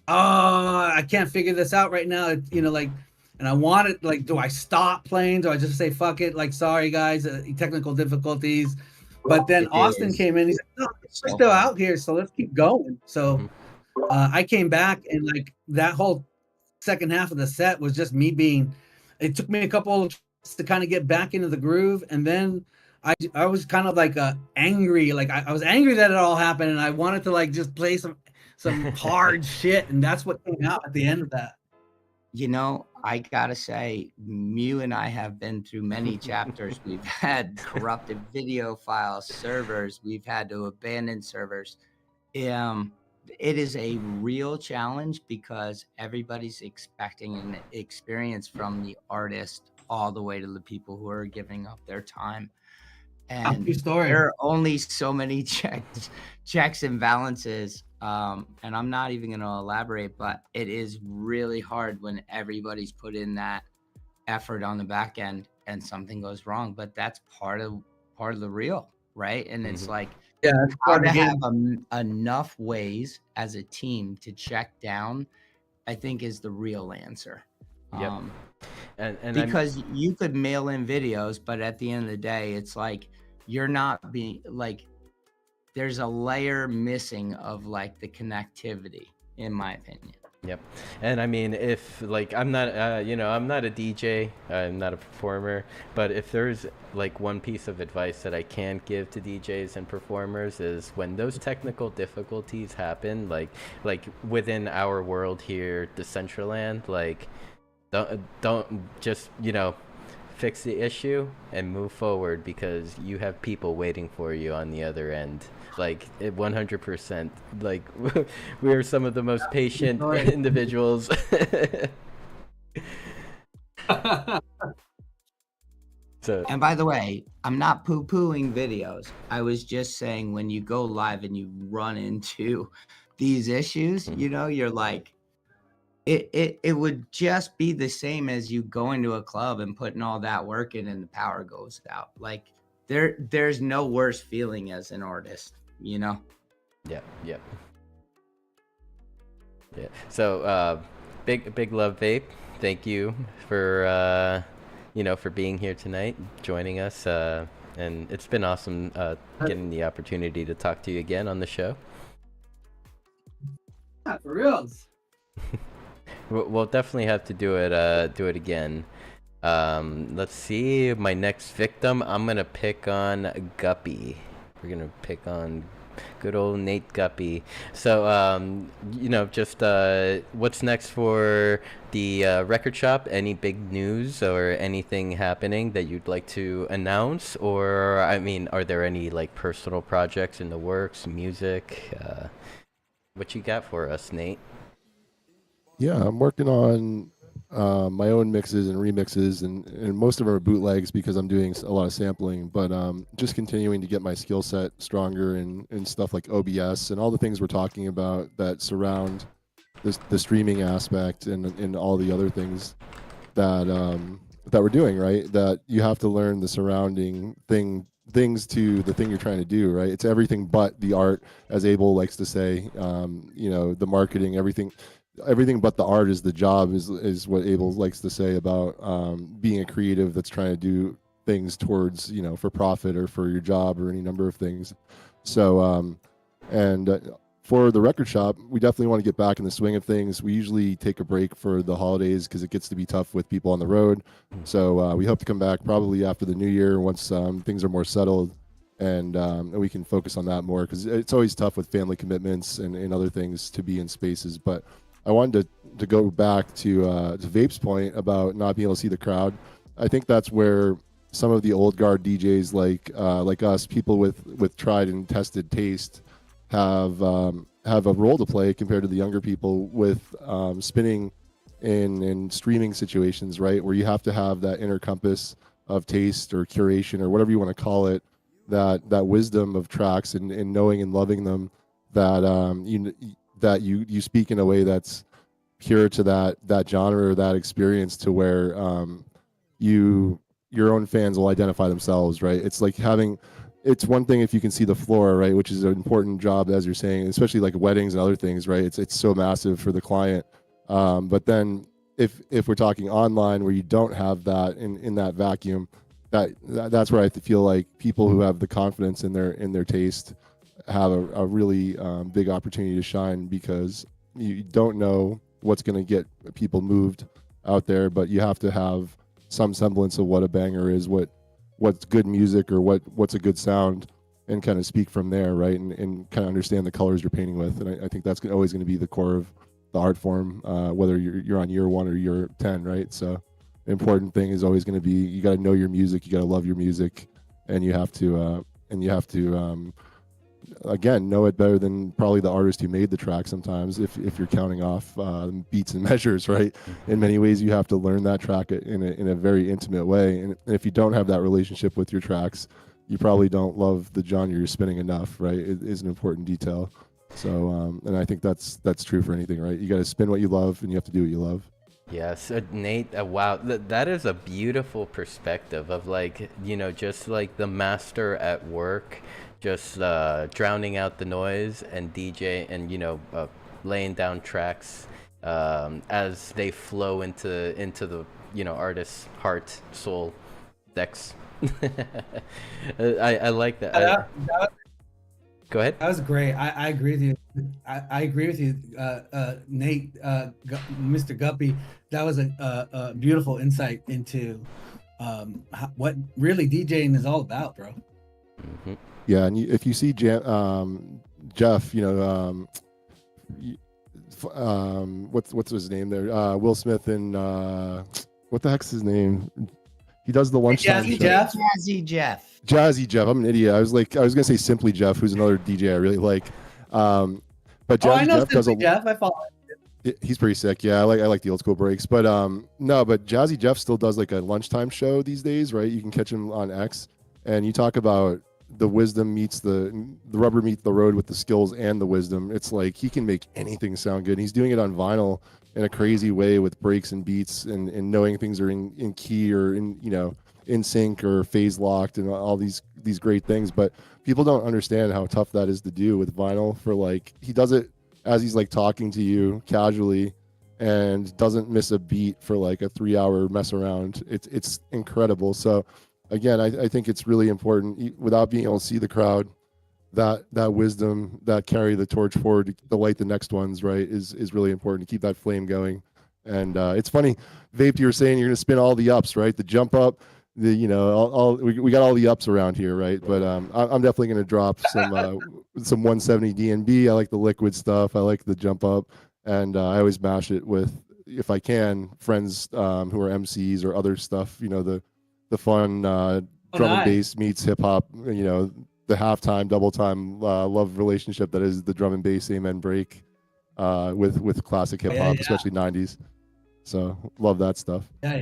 oh, I can't figure this out right now, you know, like. And I wanted, like, do I stop playing? Do I just say fuck it, like, sorry guys, technical difficulties? But then Austin came in, he said, no, we're still out here, so let's keep going. So I came back, and like that whole second half of the set was just me being, it took me a couple to kind of get back into the groove. And then I was kind of like angry, like I was angry that it all happened, and I wanted to like just play some hard shit, and that's what came out at the end of that. You know, I gotta say, Mew and I have been through many chapters. We've had corrupted video files, servers. We've had to abandon servers. It is a real challenge because everybody's expecting an experience from the artist all the way to the people who are giving up their time. And there are only so many checks and balances. And I'm not even going to elaborate, but it is really hard when everybody's put in that effort on the back end and something goes wrong. But that's part of the real, right? And it's like, it's hard to have enough ways as a team to check down, I think, is the real answer. And because you could mail in videos, but at the end of the day, it's like you're not being like, there's a layer missing of like the connectivity, in my opinion. Yep. And I mean, if like, I'm not, you know, I'm not a DJ, I'm not a performer, but if there's like one piece of advice that I can give to DJs and performers is when those technical difficulties happen, like within our world here, Decentraland, like don't just, you know, fix the issue and move forward, because you have people waiting for you on the other end. Like 100%, like we are some of the most patient individuals. So, and by the way, I'm not poo-pooing videos. I was just saying, when you go live and you run into these issues, you know, you're like, it would just be the same as you going to a club and putting all that work in and the power goes out. Like there's no worse feeling as an artist, you know? Yeah. So big love, Vape. Thank you for you know, for being here tonight, joining us, and it's been awesome getting the opportunity to talk to you again on the show. Yeah, for reals. We'll definitely have to do it again. Let's see, my next victim, I'm gonna pick on Guppy. We're gonna pick on good old Nate Guppy. So you know, just what's next for the record shop? Any big news or anything happening that you'd like to announce? Or I mean, are there any like personal projects in the works, music? What you got for us, Nate? Yeah, I'm working on my own mixes and remixes, and most of them are bootlegs because I'm doing a lot of sampling, but just continuing to get my skill set stronger in stuff like OBS and all the things we're talking about that surround the streaming aspect and all the other things that we're doing, right? That you have to learn the surrounding things to the thing you're trying to do, right? It's everything but the art, as Abel likes to say. You know, the marketing, everything but the art is the job, is what Abel likes to say about being a creative that's trying to do things towards, you know, for profit or for your job or any number of things. So for the record shop, we definitely want to get back in the swing of things. We usually take a break for the holidays because it gets to be tough with people on the road. So we hope to come back probably after the new year once things are more settled, and we can focus on that more, because it's always tough with family commitments and other things to be in spaces. But I wanted to go back to Vape's point about not being able to see the crowd. I think that's where some of the old guard DJs like us, people with tried and tested taste, have a role to play compared to the younger people with spinning in streaming situations, right? Where you have to have that inner compass of taste or curation or whatever you want to call it, that wisdom of tracks and knowing and loving them, that you speak in a way that's pure to that genre or that experience, to where your own fans will identify themselves, right? It's like it's one thing if you can see the floor, right, which is an important job, as you're saying, especially like weddings and other things, right? It's so massive for the client. But then if we're talking online where you don't have that in that vacuum, that's where I feel like people who have the confidence in their taste have a really big opportunity to shine, because you don't know what's going to get people moved out there, but you have to have some semblance of what a banger is, what's good music, or what's a good sound, and kind of speak from there, right? And kind of understand the colors you're painting with. And I think that's always going to be the core of the art form, whether you're on year 1 or year 10, right? So the important thing is always going to be, you got to know your music, you got to love your music, and you have to again, know it better than probably the artist who made the track sometimes, if you're counting off beats and measures, right? In many ways, you have to learn that track in a very intimate way. And if you don't have that relationship with your tracks, you probably don't love the genre you're spinning enough, right? It is an important detail. So, and I think that's true for anything, right? You got to spin what you love, and you have to do what you love. Yes, Nate, wow, that is a beautiful perspective of, like, you know, just like the master at work, just drowning out the noise and DJ, and, you know, laying down tracks as they flow into the, you know, artist's heart, soul, Dex. I like that. Go ahead. That was great. I agree with you. I agree with you, Nate, Mr. Guppy. That was a beautiful insight into what really DJing is all about, bro. Mm-hmm. Yeah, and if you see Jeff, you know, what's his name there? Will Smith and what the heck's his name? He does the lunchtime show. Jazzy Jeff. Jazzy Jeff. I'm an idiot. I was gonna say Simply Jeff, who's another DJ I really like. But Jazzy I know Jeff does Jeff. I follow. He's pretty sick. Yeah, I like the old school breaks. But no, but Jazzy Jeff still does like a lunchtime show these days, right? You can catch him on X, and you talk about the wisdom meets the rubber meets the road with the skills and the wisdom. It's like he can make anything sound good. And he's doing it on vinyl in a crazy way with breaks and beats and knowing things are in key or in sync or phase locked and all these great things. But people don't understand how tough that is to do with vinyl. For like, he does it as he's like talking to you casually and doesn't miss a beat for like a 3-hour mess around. It's incredible. So again, I think it's really important, without being able to see the crowd, that wisdom, that carry the torch forward to light the next ones, right, is really important to keep that flame going. And it's funny, Vape, you were saying you're going to spin all the ups, right? The jump up, we got all the ups around here, right? But I'm definitely going to drop some 170 DNB. I like the liquid stuff. I like the jump up, and I always mash it with, if I can, friends who are MCs or other stuff. You know, the fun drum and bass meets hip hop. You know, the halftime, double time love relationship that is the drum and bass Amen break with classic hip hop, especially 90s. So love that stuff. Yeah,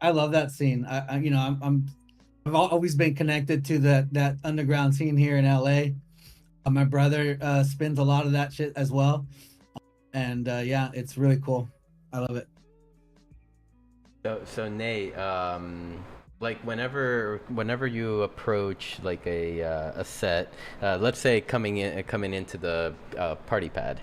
I love that scene. I've always been connected to that underground scene here in LA. My brother spins a lot of that shit as well, and it's really cool. I love it. So Nate, like whenever you approach like a set, let's say coming into the party pad,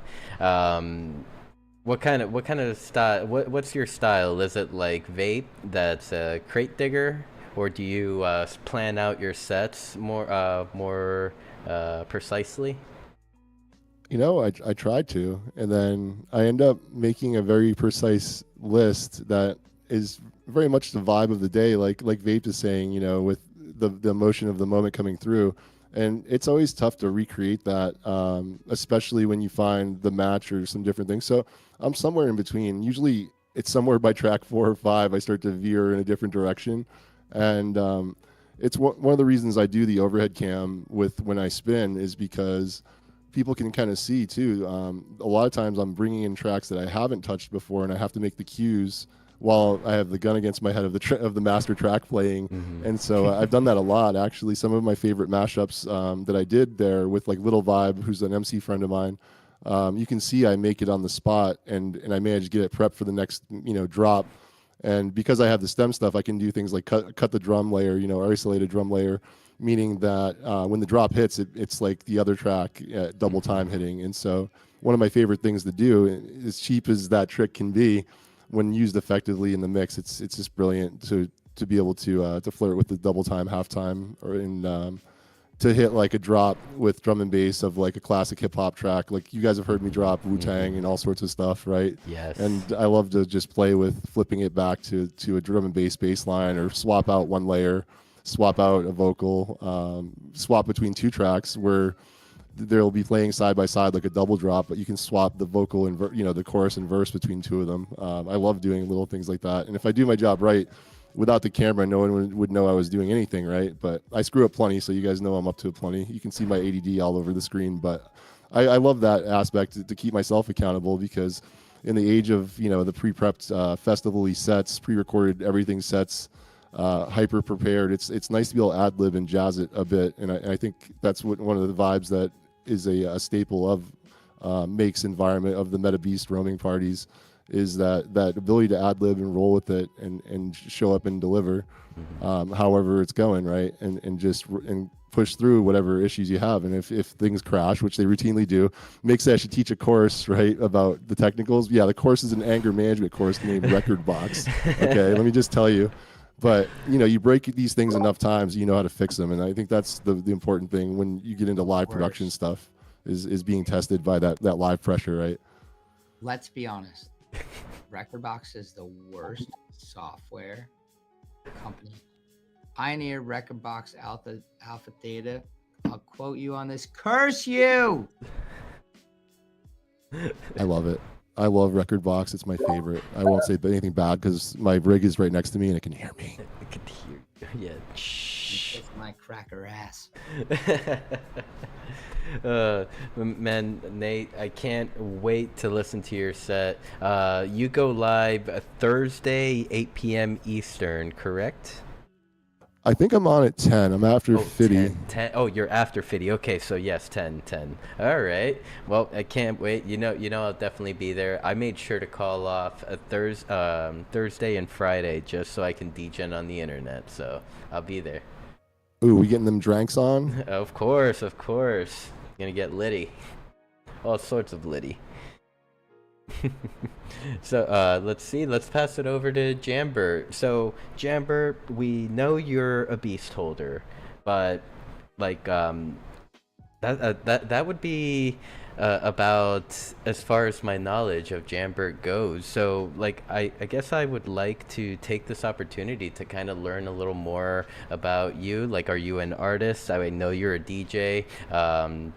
what kind of style? What's your style? Is it like vape that's a crate digger, or do you plan out your sets more precisely? You know, I tried to, and then I end up making a very precise list that is very much the vibe of the day, like Vape is saying, you know, with the emotion of the moment coming through. And it's always tough to recreate that, especially when you find the match or some different things. So I'm somewhere in between. Usually it's somewhere by track 4 or 5, I start to veer in a different direction. And it's one of the reasons I do the overhead cam with when I spin is because people can kind of see too. A lot of times I'm bringing in tracks that I haven't touched before, and I have to make the cues while I have the gun against my head of the master track playing. And so I've done that a lot, actually. Some of my favorite mashups that I did there with like Little Vibe, who's an MC friend of mine, you can see I make it on the spot, and I manage to get it prepped for the next drop. And because I have the stem stuff, I can do things like cut the drum layer, or isolate a drum layer, meaning that when the drop hits, it's like the other track at double time hitting. And so one of my favorite things to do, as cheap as that trick can be, when used effectively in the mix, it's just brilliant to be able to flirt with the double time, half time, or to hit like a drop with drum and bass of like a classic hip hop track. Like you guys have heard me drop Wu-Tang and all sorts of stuff, right? Yes. And I love to just play with flipping it back to a drum and bass line, or swap out one layer, swap out a vocal, swap between two tracks where they'll be playing side by side like a double drop, but you can swap the vocal and the chorus and verse between two of them. I love doing little things like that. And if I do my job right, without the camera, no one would know I was doing anything, right? But I screw up plenty, so you guys know I'm up to plenty. You can see my ADD all over the screen, but I love that aspect to keep myself accountable, because in the age of the pre-prepped festival-y sets, pre-recorded everything sets, hyper prepared, it's nice to be able to ad-lib and jazz it a bit. And I think that's one of the vibes that is a staple of Make's environment, of the Meta Beast roaming parties, is that ability to ad-lib and roll with it and show up and deliver however it's going, right? And just push through whatever issues you have. And if things crash, which they routinely do, Make said I should teach a course, right, about the technicals. Yeah, the course is an anger management course named Record Box. Okay, let me just tell you. But you break these things enough times, you know how to fix them. And I think that's the important thing when you get into live production stuff, is being tested by that live pressure, right? Let's be honest. Recordbox is the worst software company. Pioneer, Recordbox, Alpha Theta. I'll quote you on this. Curse you! I love it. I love Recordbox. It's my favorite. I won't say anything bad because my rig is right next to me and it can hear me. It can hear. Yeah. Kiss my cracker ass. Man, Nate, I can't wait to listen to your set. You go live Thursday, 8 p.m. Eastern, correct? I think I'm on at 10. I'm after Fiddy. 10. Oh, you're after Fiddy. Okay, so yes, 10. All right. Well, I can't wait. I'll definitely be there. I made sure to call off a Thursday and Friday just so I can degen on the internet. So I'll be there. Ooh, we getting them dranks on? Of course. Gonna get litty. All sorts of litty. So let's see. Let's pass it over to Jambert. So Jambert, we know you're a beast holder, but like that would be about as far as my knowledge of Jambert goes. So like I guess I would like to take this opportunity to kind of learn a little more about you. Like, are you an artist? I know you're a DJ.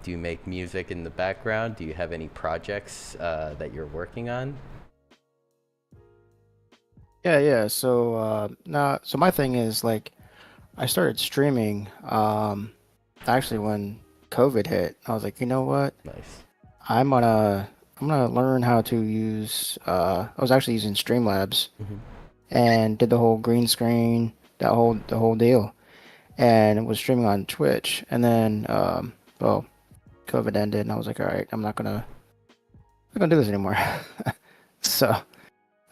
Do you make music in the background? Do you have any projects that you're working on? Yeah. So so my thing is, like, I started streaming actually when COVID hit. I was like, you know what? Nice. I'm gonna learn how to use. I was actually using Streamlabs, and did the whole green screen, the whole deal, and was streaming on Twitch. And then, well, COVID ended, and I was like, all right, I'm not gonna do this anymore. So,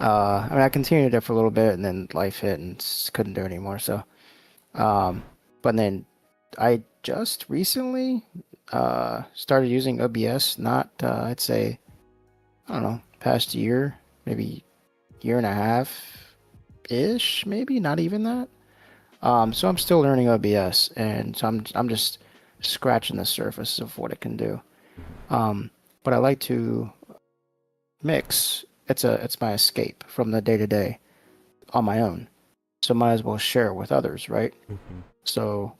I continued it for a little bit, and then life hit, and couldn't do it anymore. So, but then I just recently started using OBS, not I'd say, I don't know, past year, maybe year and a half ish, maybe not even that. So I'm still learning OBS, and so I'm just scratching the surface of what it can do. But I like to mix. It's my escape from the day to day on my own. So might as well share with others, right? Mm-hmm. So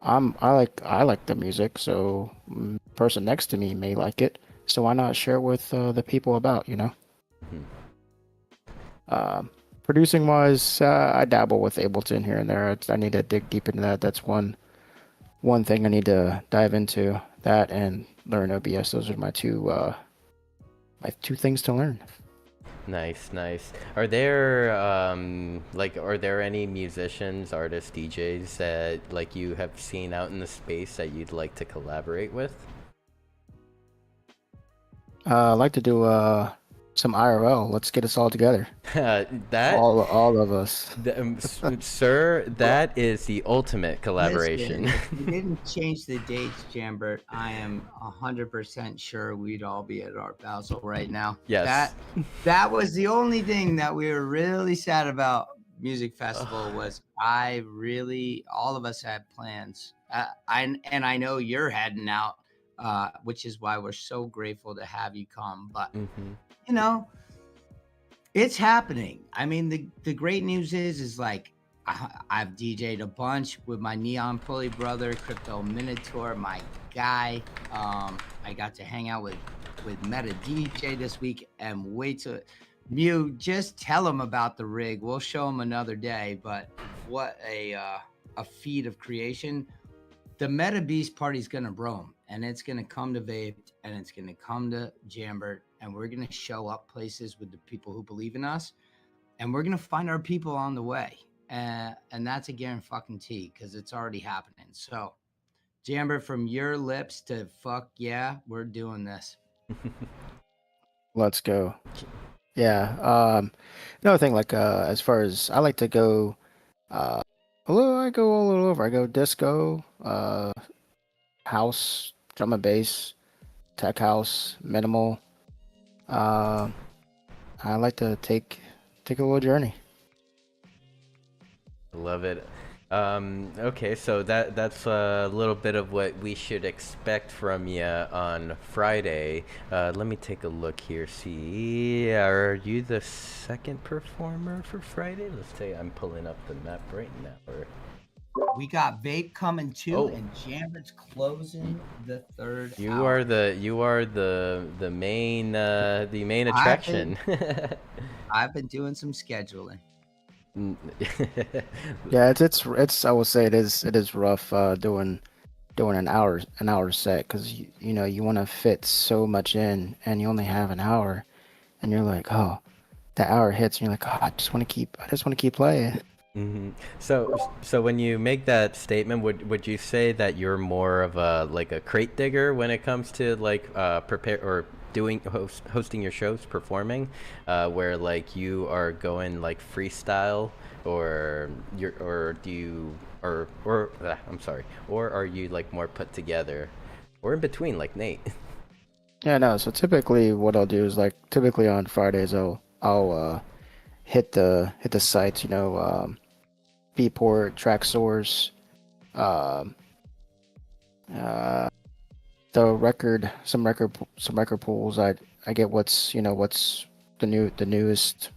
I like the music. So person next to me may like it. So why not share with the people about, you know? Mm-hmm. Producing wise, I dabble with Ableton here and there. I need to dig deep into that. That's one thing I need to dive into. That and learn OBS. Those are my two things to learn. Nice, nice. Are there are there any musicians, artists, DJs that like you have seen out in the space that you'd like to collaborate with? I'd like to do some IRL. Let's get us all together. That All of us. Sir, that is the ultimate collaboration. Listen, if we didn't change the dates, Jambert, I am 100% sure we'd all be at Art Basel right now. Yes. That was the only thing that we were really sad about Music Festival was all of us had plans. I know you're heading out, which is why we're so grateful to have you come. But Mm-hmm. you know, it's happening. I mean, the great news is like I've DJ'd a bunch with my Neon Pulley brother, Crypto Minotaur, my guy. I got to hang out with Meta DJ this week, and wait till Mew, just tell him about the rig. We'll show him another day. But what a feat of creation. The Meta Beast party's gonna roam, and it's gonna come to vAPED, and it's gonna come to Jambert, and we're gonna show up places with the people who believe in us, and we're gonna find our people on the way, and that's a guarantee because it's already happening. So, Jambert, from your lips to fuck yeah, we're doing this. Let's go. Yeah. Another thing, like as far as I like to go, I go all over. I go disco, house, drum and bass, tech house, minimal. I like to take a little journey. Love it. Okay, so that's a little bit of what we should expect from you on Friday. Let me take a look here. See, are you the second performer for Friday? Let's say I'm pulling up the map right now. We got Vape coming too, Oh. and Jambert's closing the third. You hour. are the main attraction. I've been doing some scheduling. Yeah, it's I will say it is rough doing an hour set because you know you want to fit so much in and you only have an hour, and you're like, oh, the hour hits and you're like, oh, I just want to keep playing. Mm-hmm. So when you make that statement, would you say that you're more of a crate digger when it comes to prepare or hosting your shows, performing, where like you are going like freestyle, or are you like more put together, or in between like Nate? Yeah, no. So typically, what I'll do is typically on Fridays I'll hit the sites, you know, Beatport, Traxsource, some record pools. I get what's the newest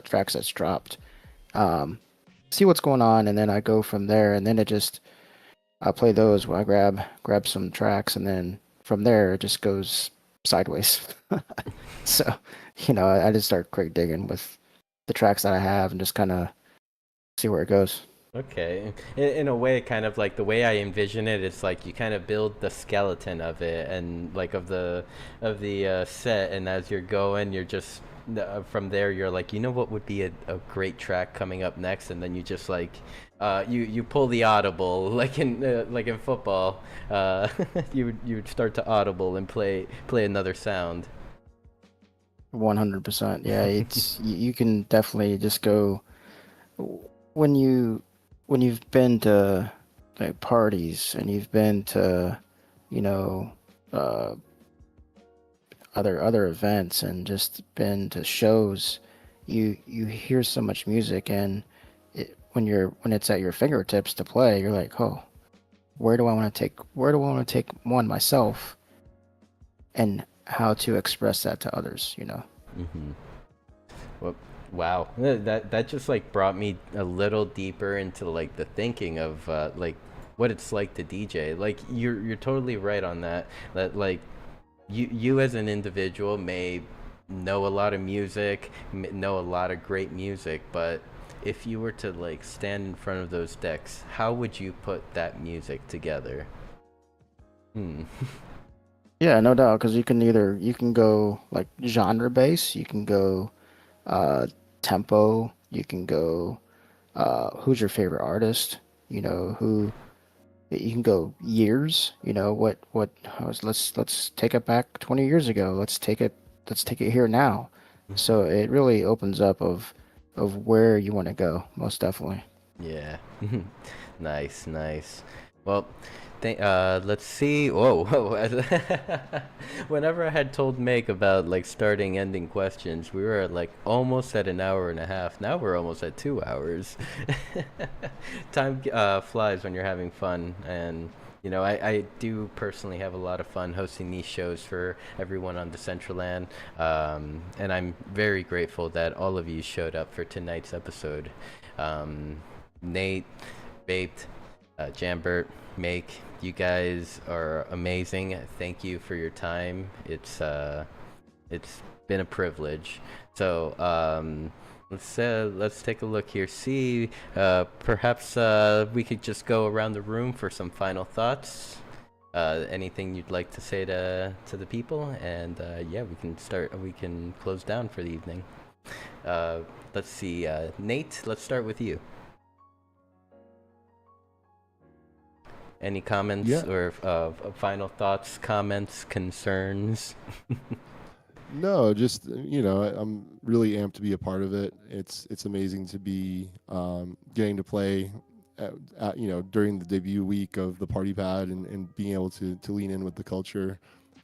tracks that's dropped. See what's going on, and then I go from there, and then I play those when I grab some tracks, and then from there it just goes sideways. So, I just start crate digging with the tracks that I have and just kind of see where it goes. Okay, in a way, kind of like the way I envision it, it's like you kind of build the skeleton of it and like of the set, and as you're going, you're just from there you're like, what would be a great track coming up next, and then you just like you pull the audible like in football, you would start to audible and play another sound. 100%. Yeah, it's you can definitely just go when you've been to like parties and you've been to other events and just been to shows, you hear so much music, and when it's at your fingertips to play, you're like, oh, where do I want to take one myself, and how to express that to others, you know. Mm-hmm. Well, wow, that just like brought me a little deeper into like the thinking of like what it's like to DJ. Like you're totally right on that. That like you as an individual may know a lot of music, know a lot of great music, but if you were to like stand in front of those decks, how would you put that music together? Yeah, no doubt, because you can go like genre bass, you can go tempo, you can go who's your favorite artist, you know, who you can go years, you know, let's take it back 20 years ago. Let's take it here now. So it really opens up of where you want to go, most definitely. Yeah. Nice. Well, let's see. Whoa. Whenever I had told Make about like starting ending questions, we were like almost at an hour and a half. Now we're almost at 2 hours. Time flies when you're having fun, and you know, I do personally have a lot of fun hosting these shows for everyone on Decentraland, and I'm very grateful that all of you showed up for tonight's episode. Nate, vAPED, Jambert, Make, you guys are amazing. Thank you for your time. It's been a privilege. So let's take a look here. See, perhaps we could just go around the room for some final thoughts. Anything you'd like to say to the people, and yeah, we can close down for the evening. Let's see, Nate, let's start with you. Any comments or final thoughts, comments, concerns? No, just you know, I'm really amped to be a part of it. It's amazing to be getting to play you know, during the debut week of the Party Pad, and being able to lean in with the culture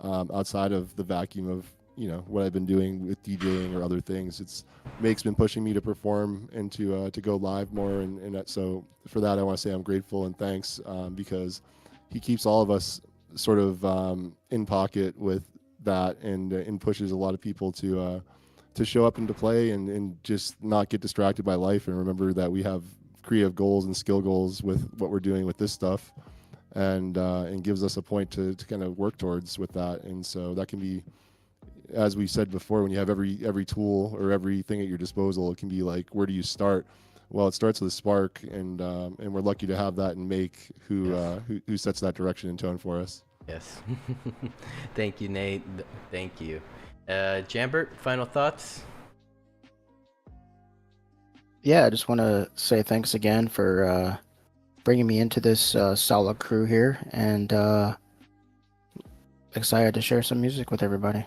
outside of the vacuum of, you know, what I've been doing with DJing or other things. Make's been pushing me to perform and to go live more, and so for that I want to say I'm grateful and thanks, because he keeps all of us sort of in pocket with that, and pushes a lot of people to show up and to play, and just not get distracted by life, and remember that we have creative goals and skill goals with what we're doing with this stuff, and gives us a point to kind of work towards with that. And so that can be, as we said before, when you have every tool or everything at your disposal, it can be like, where do you start? Well, it starts with a spark, and we're lucky to have that in Make, who sets that direction and tone for us. Yes. Thank you, Nate. Thank you. Jambert, final thoughts? Yeah, I just want to say thanks again for bringing me into this solid crew here, and excited to share some music with everybody.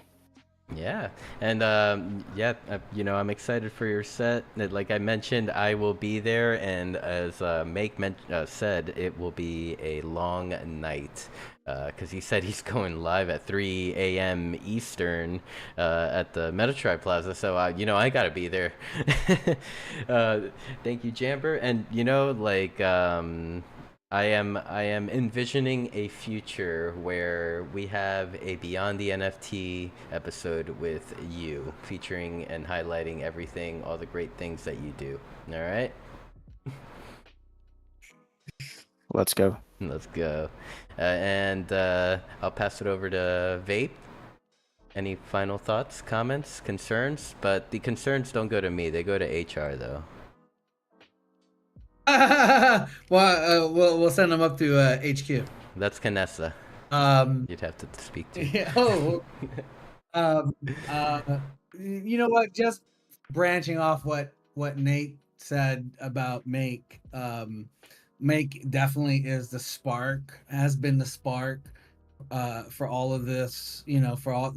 Yeah, and yeah, you know, I'm excited for your set. Like I mentioned, I will be there, and as Make said, it will be a long night, because he said he's going live at 3 a.m. Eastern at the Metatribe Plaza. So you know, I gotta be there. Thank you, Jamber, and you know, like I am envisioning a future where we have a Beyond the NFT episode with you, featuring and highlighting everything, all the great things that you do. All right? Let's go. Let's go. And I'll pass it over to vAPED. Any final thoughts, comments, concerns? But the concerns don't go to me. They go to HR, though. Well, we'll send them up to HQ. That's Canessa. You'd have to speak to. Yeah, you know what? Just branching off what Nate said about Make. Make definitely is the spark. Has been the spark for all of this. You know, for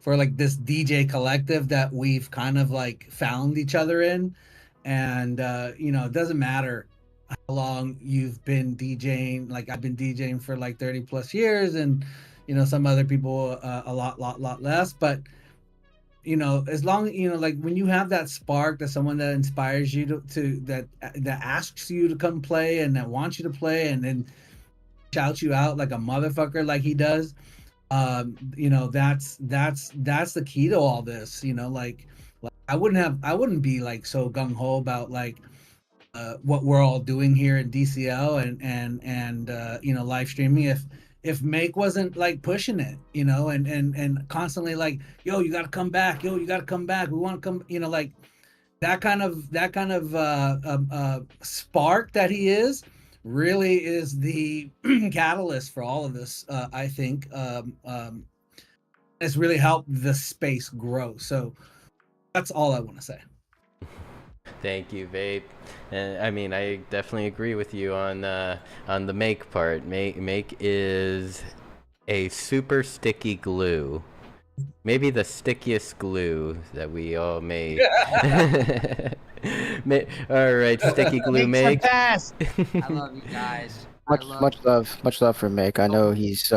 like this DJ collective that we've kind of like found each other in. And you know, it doesn't matter how long you've been DJing. Like I've been DJing for like 30 plus years, and you know, some other people a lot less. But you know, as long, you know, like when you have that spark, that someone that inspires you to that asks you to come play and that wants you to play and then shouts you out like a motherfucker like he does, you know, that's the key to all this, you know, like I wouldn't be like so gung-ho about like what we're all doing here in DCL and you know, live streaming if Make wasn't like pushing it, you know, and constantly like, yo, you got to come back, yo, you got to come back, we want to come, you know, like that kind of spark that he is really is the catalyst for all of this. I think it's really helped the space grow. So that's all I want to say. Thank you, Vape. And I mean, I definitely agree with you on the Make part. Make is a super sticky glue. Maybe the stickiest glue that we all made. All right, sticky glue Make. I love you guys. Much love for Mick. I know he's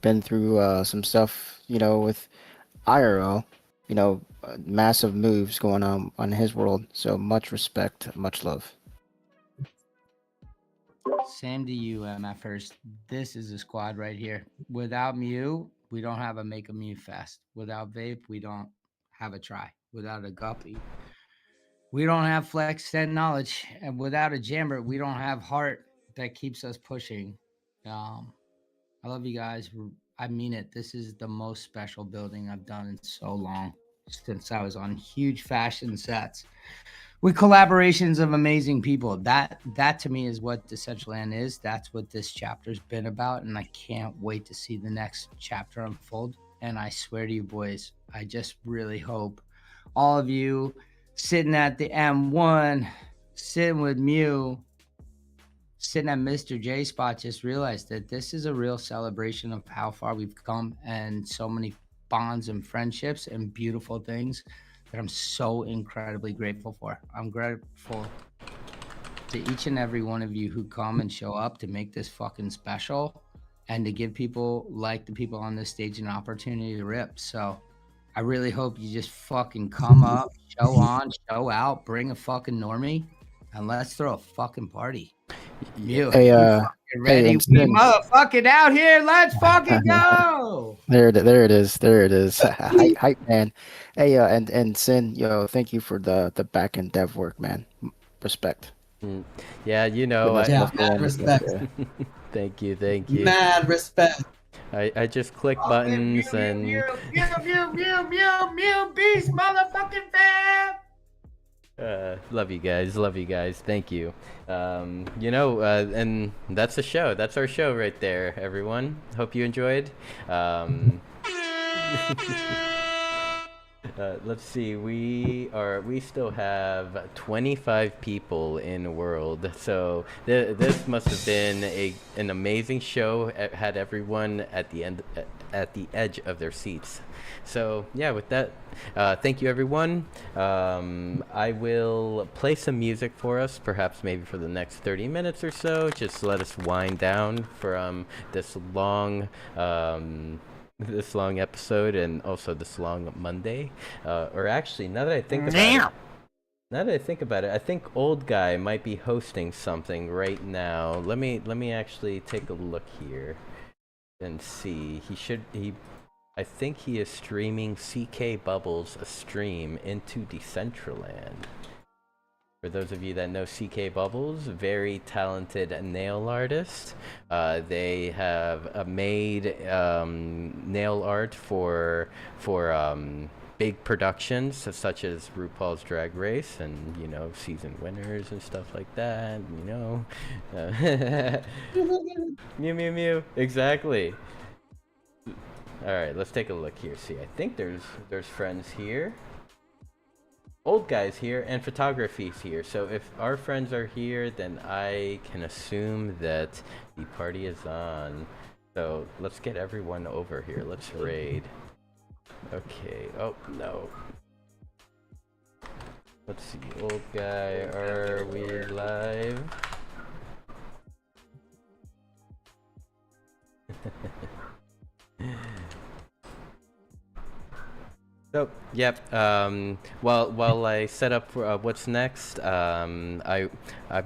been through some stuff, you know, with IRL, you know, massive moves going on his world. So much respect, much love. Same to you, MFers. This is a squad right here. Without Mew, we don't have a Make a Mew Fest. Without Vape, we don't have a Try. Without a Guppy, we don't have Flex Extend Knowledge. And without a Jambert, we don't have Heart that keeps us pushing. I love you guys. I mean it. This is the most special building I've done in so long, since I was on huge fashion sets with collaborations of amazing people. That to me is what Decentraland is. That's what this chapter's been about, and I can't wait to see the next chapter unfold. And I swear to you, boys, I just really hope all of you sitting at the M1, sitting with Mew, sitting at Mr. J spot, just realize that this is a real celebration of how far we've come and so many bonds and friendships and beautiful things that I'm so incredibly grateful for. I'm grateful to each and every one of you who come and show up to make this fucking special and to give people like the people on this stage an opportunity to rip. So I really hope you just fucking come up, show on, show out, bring a fucking normie, and let's throw a fucking party. You ready? We motherfucking out here. Let's fucking go. There it is. Hype man. Hey, and Sin, yo, thank you for the back end dev work, man. Respect. Yeah, you know, mad respect. Thank you. Mad respect. I just click buttons and Mew, beast, motherfucking fam. love you guys. Thank you. You know, and that's the show. That's our show right there, everyone. Hope you enjoyed. Let's see. We still have 25 people in the world. So this must have been an amazing show. It had everyone at the edge of their seats. So yeah, with that, thank you everyone. I will play some music for us, perhaps maybe for the next 30 minutes or so. Just let us wind down from this long episode and also this long Monday. Or actually, now that I think about it, I think Old Guy might be hosting something right now. Let me actually take a look here and see. I think he is streaming CK Bubbles, a stream into Decentraland. For those of you that know CK Bubbles, very talented nail artist. They have made nail art for big productions such as RuPaul's Drag Race and, you know, season winners and stuff like that, you know. Mew. Exactly. All right, let's take a look here. See, I think there's friends here. Old Guy's here and photography's here. So if our friends are here, then I can assume that the party is on. So let's get everyone over here. Let's raid. Okay. Oh no. Let's see. Old Guy, are we live? So, yep. While I set up for, what's next, I'm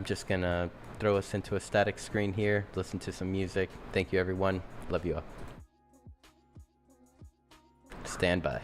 just gonna throw us into a static screen here. Listen to some music. Thank you, everyone. Love you all. Stand by.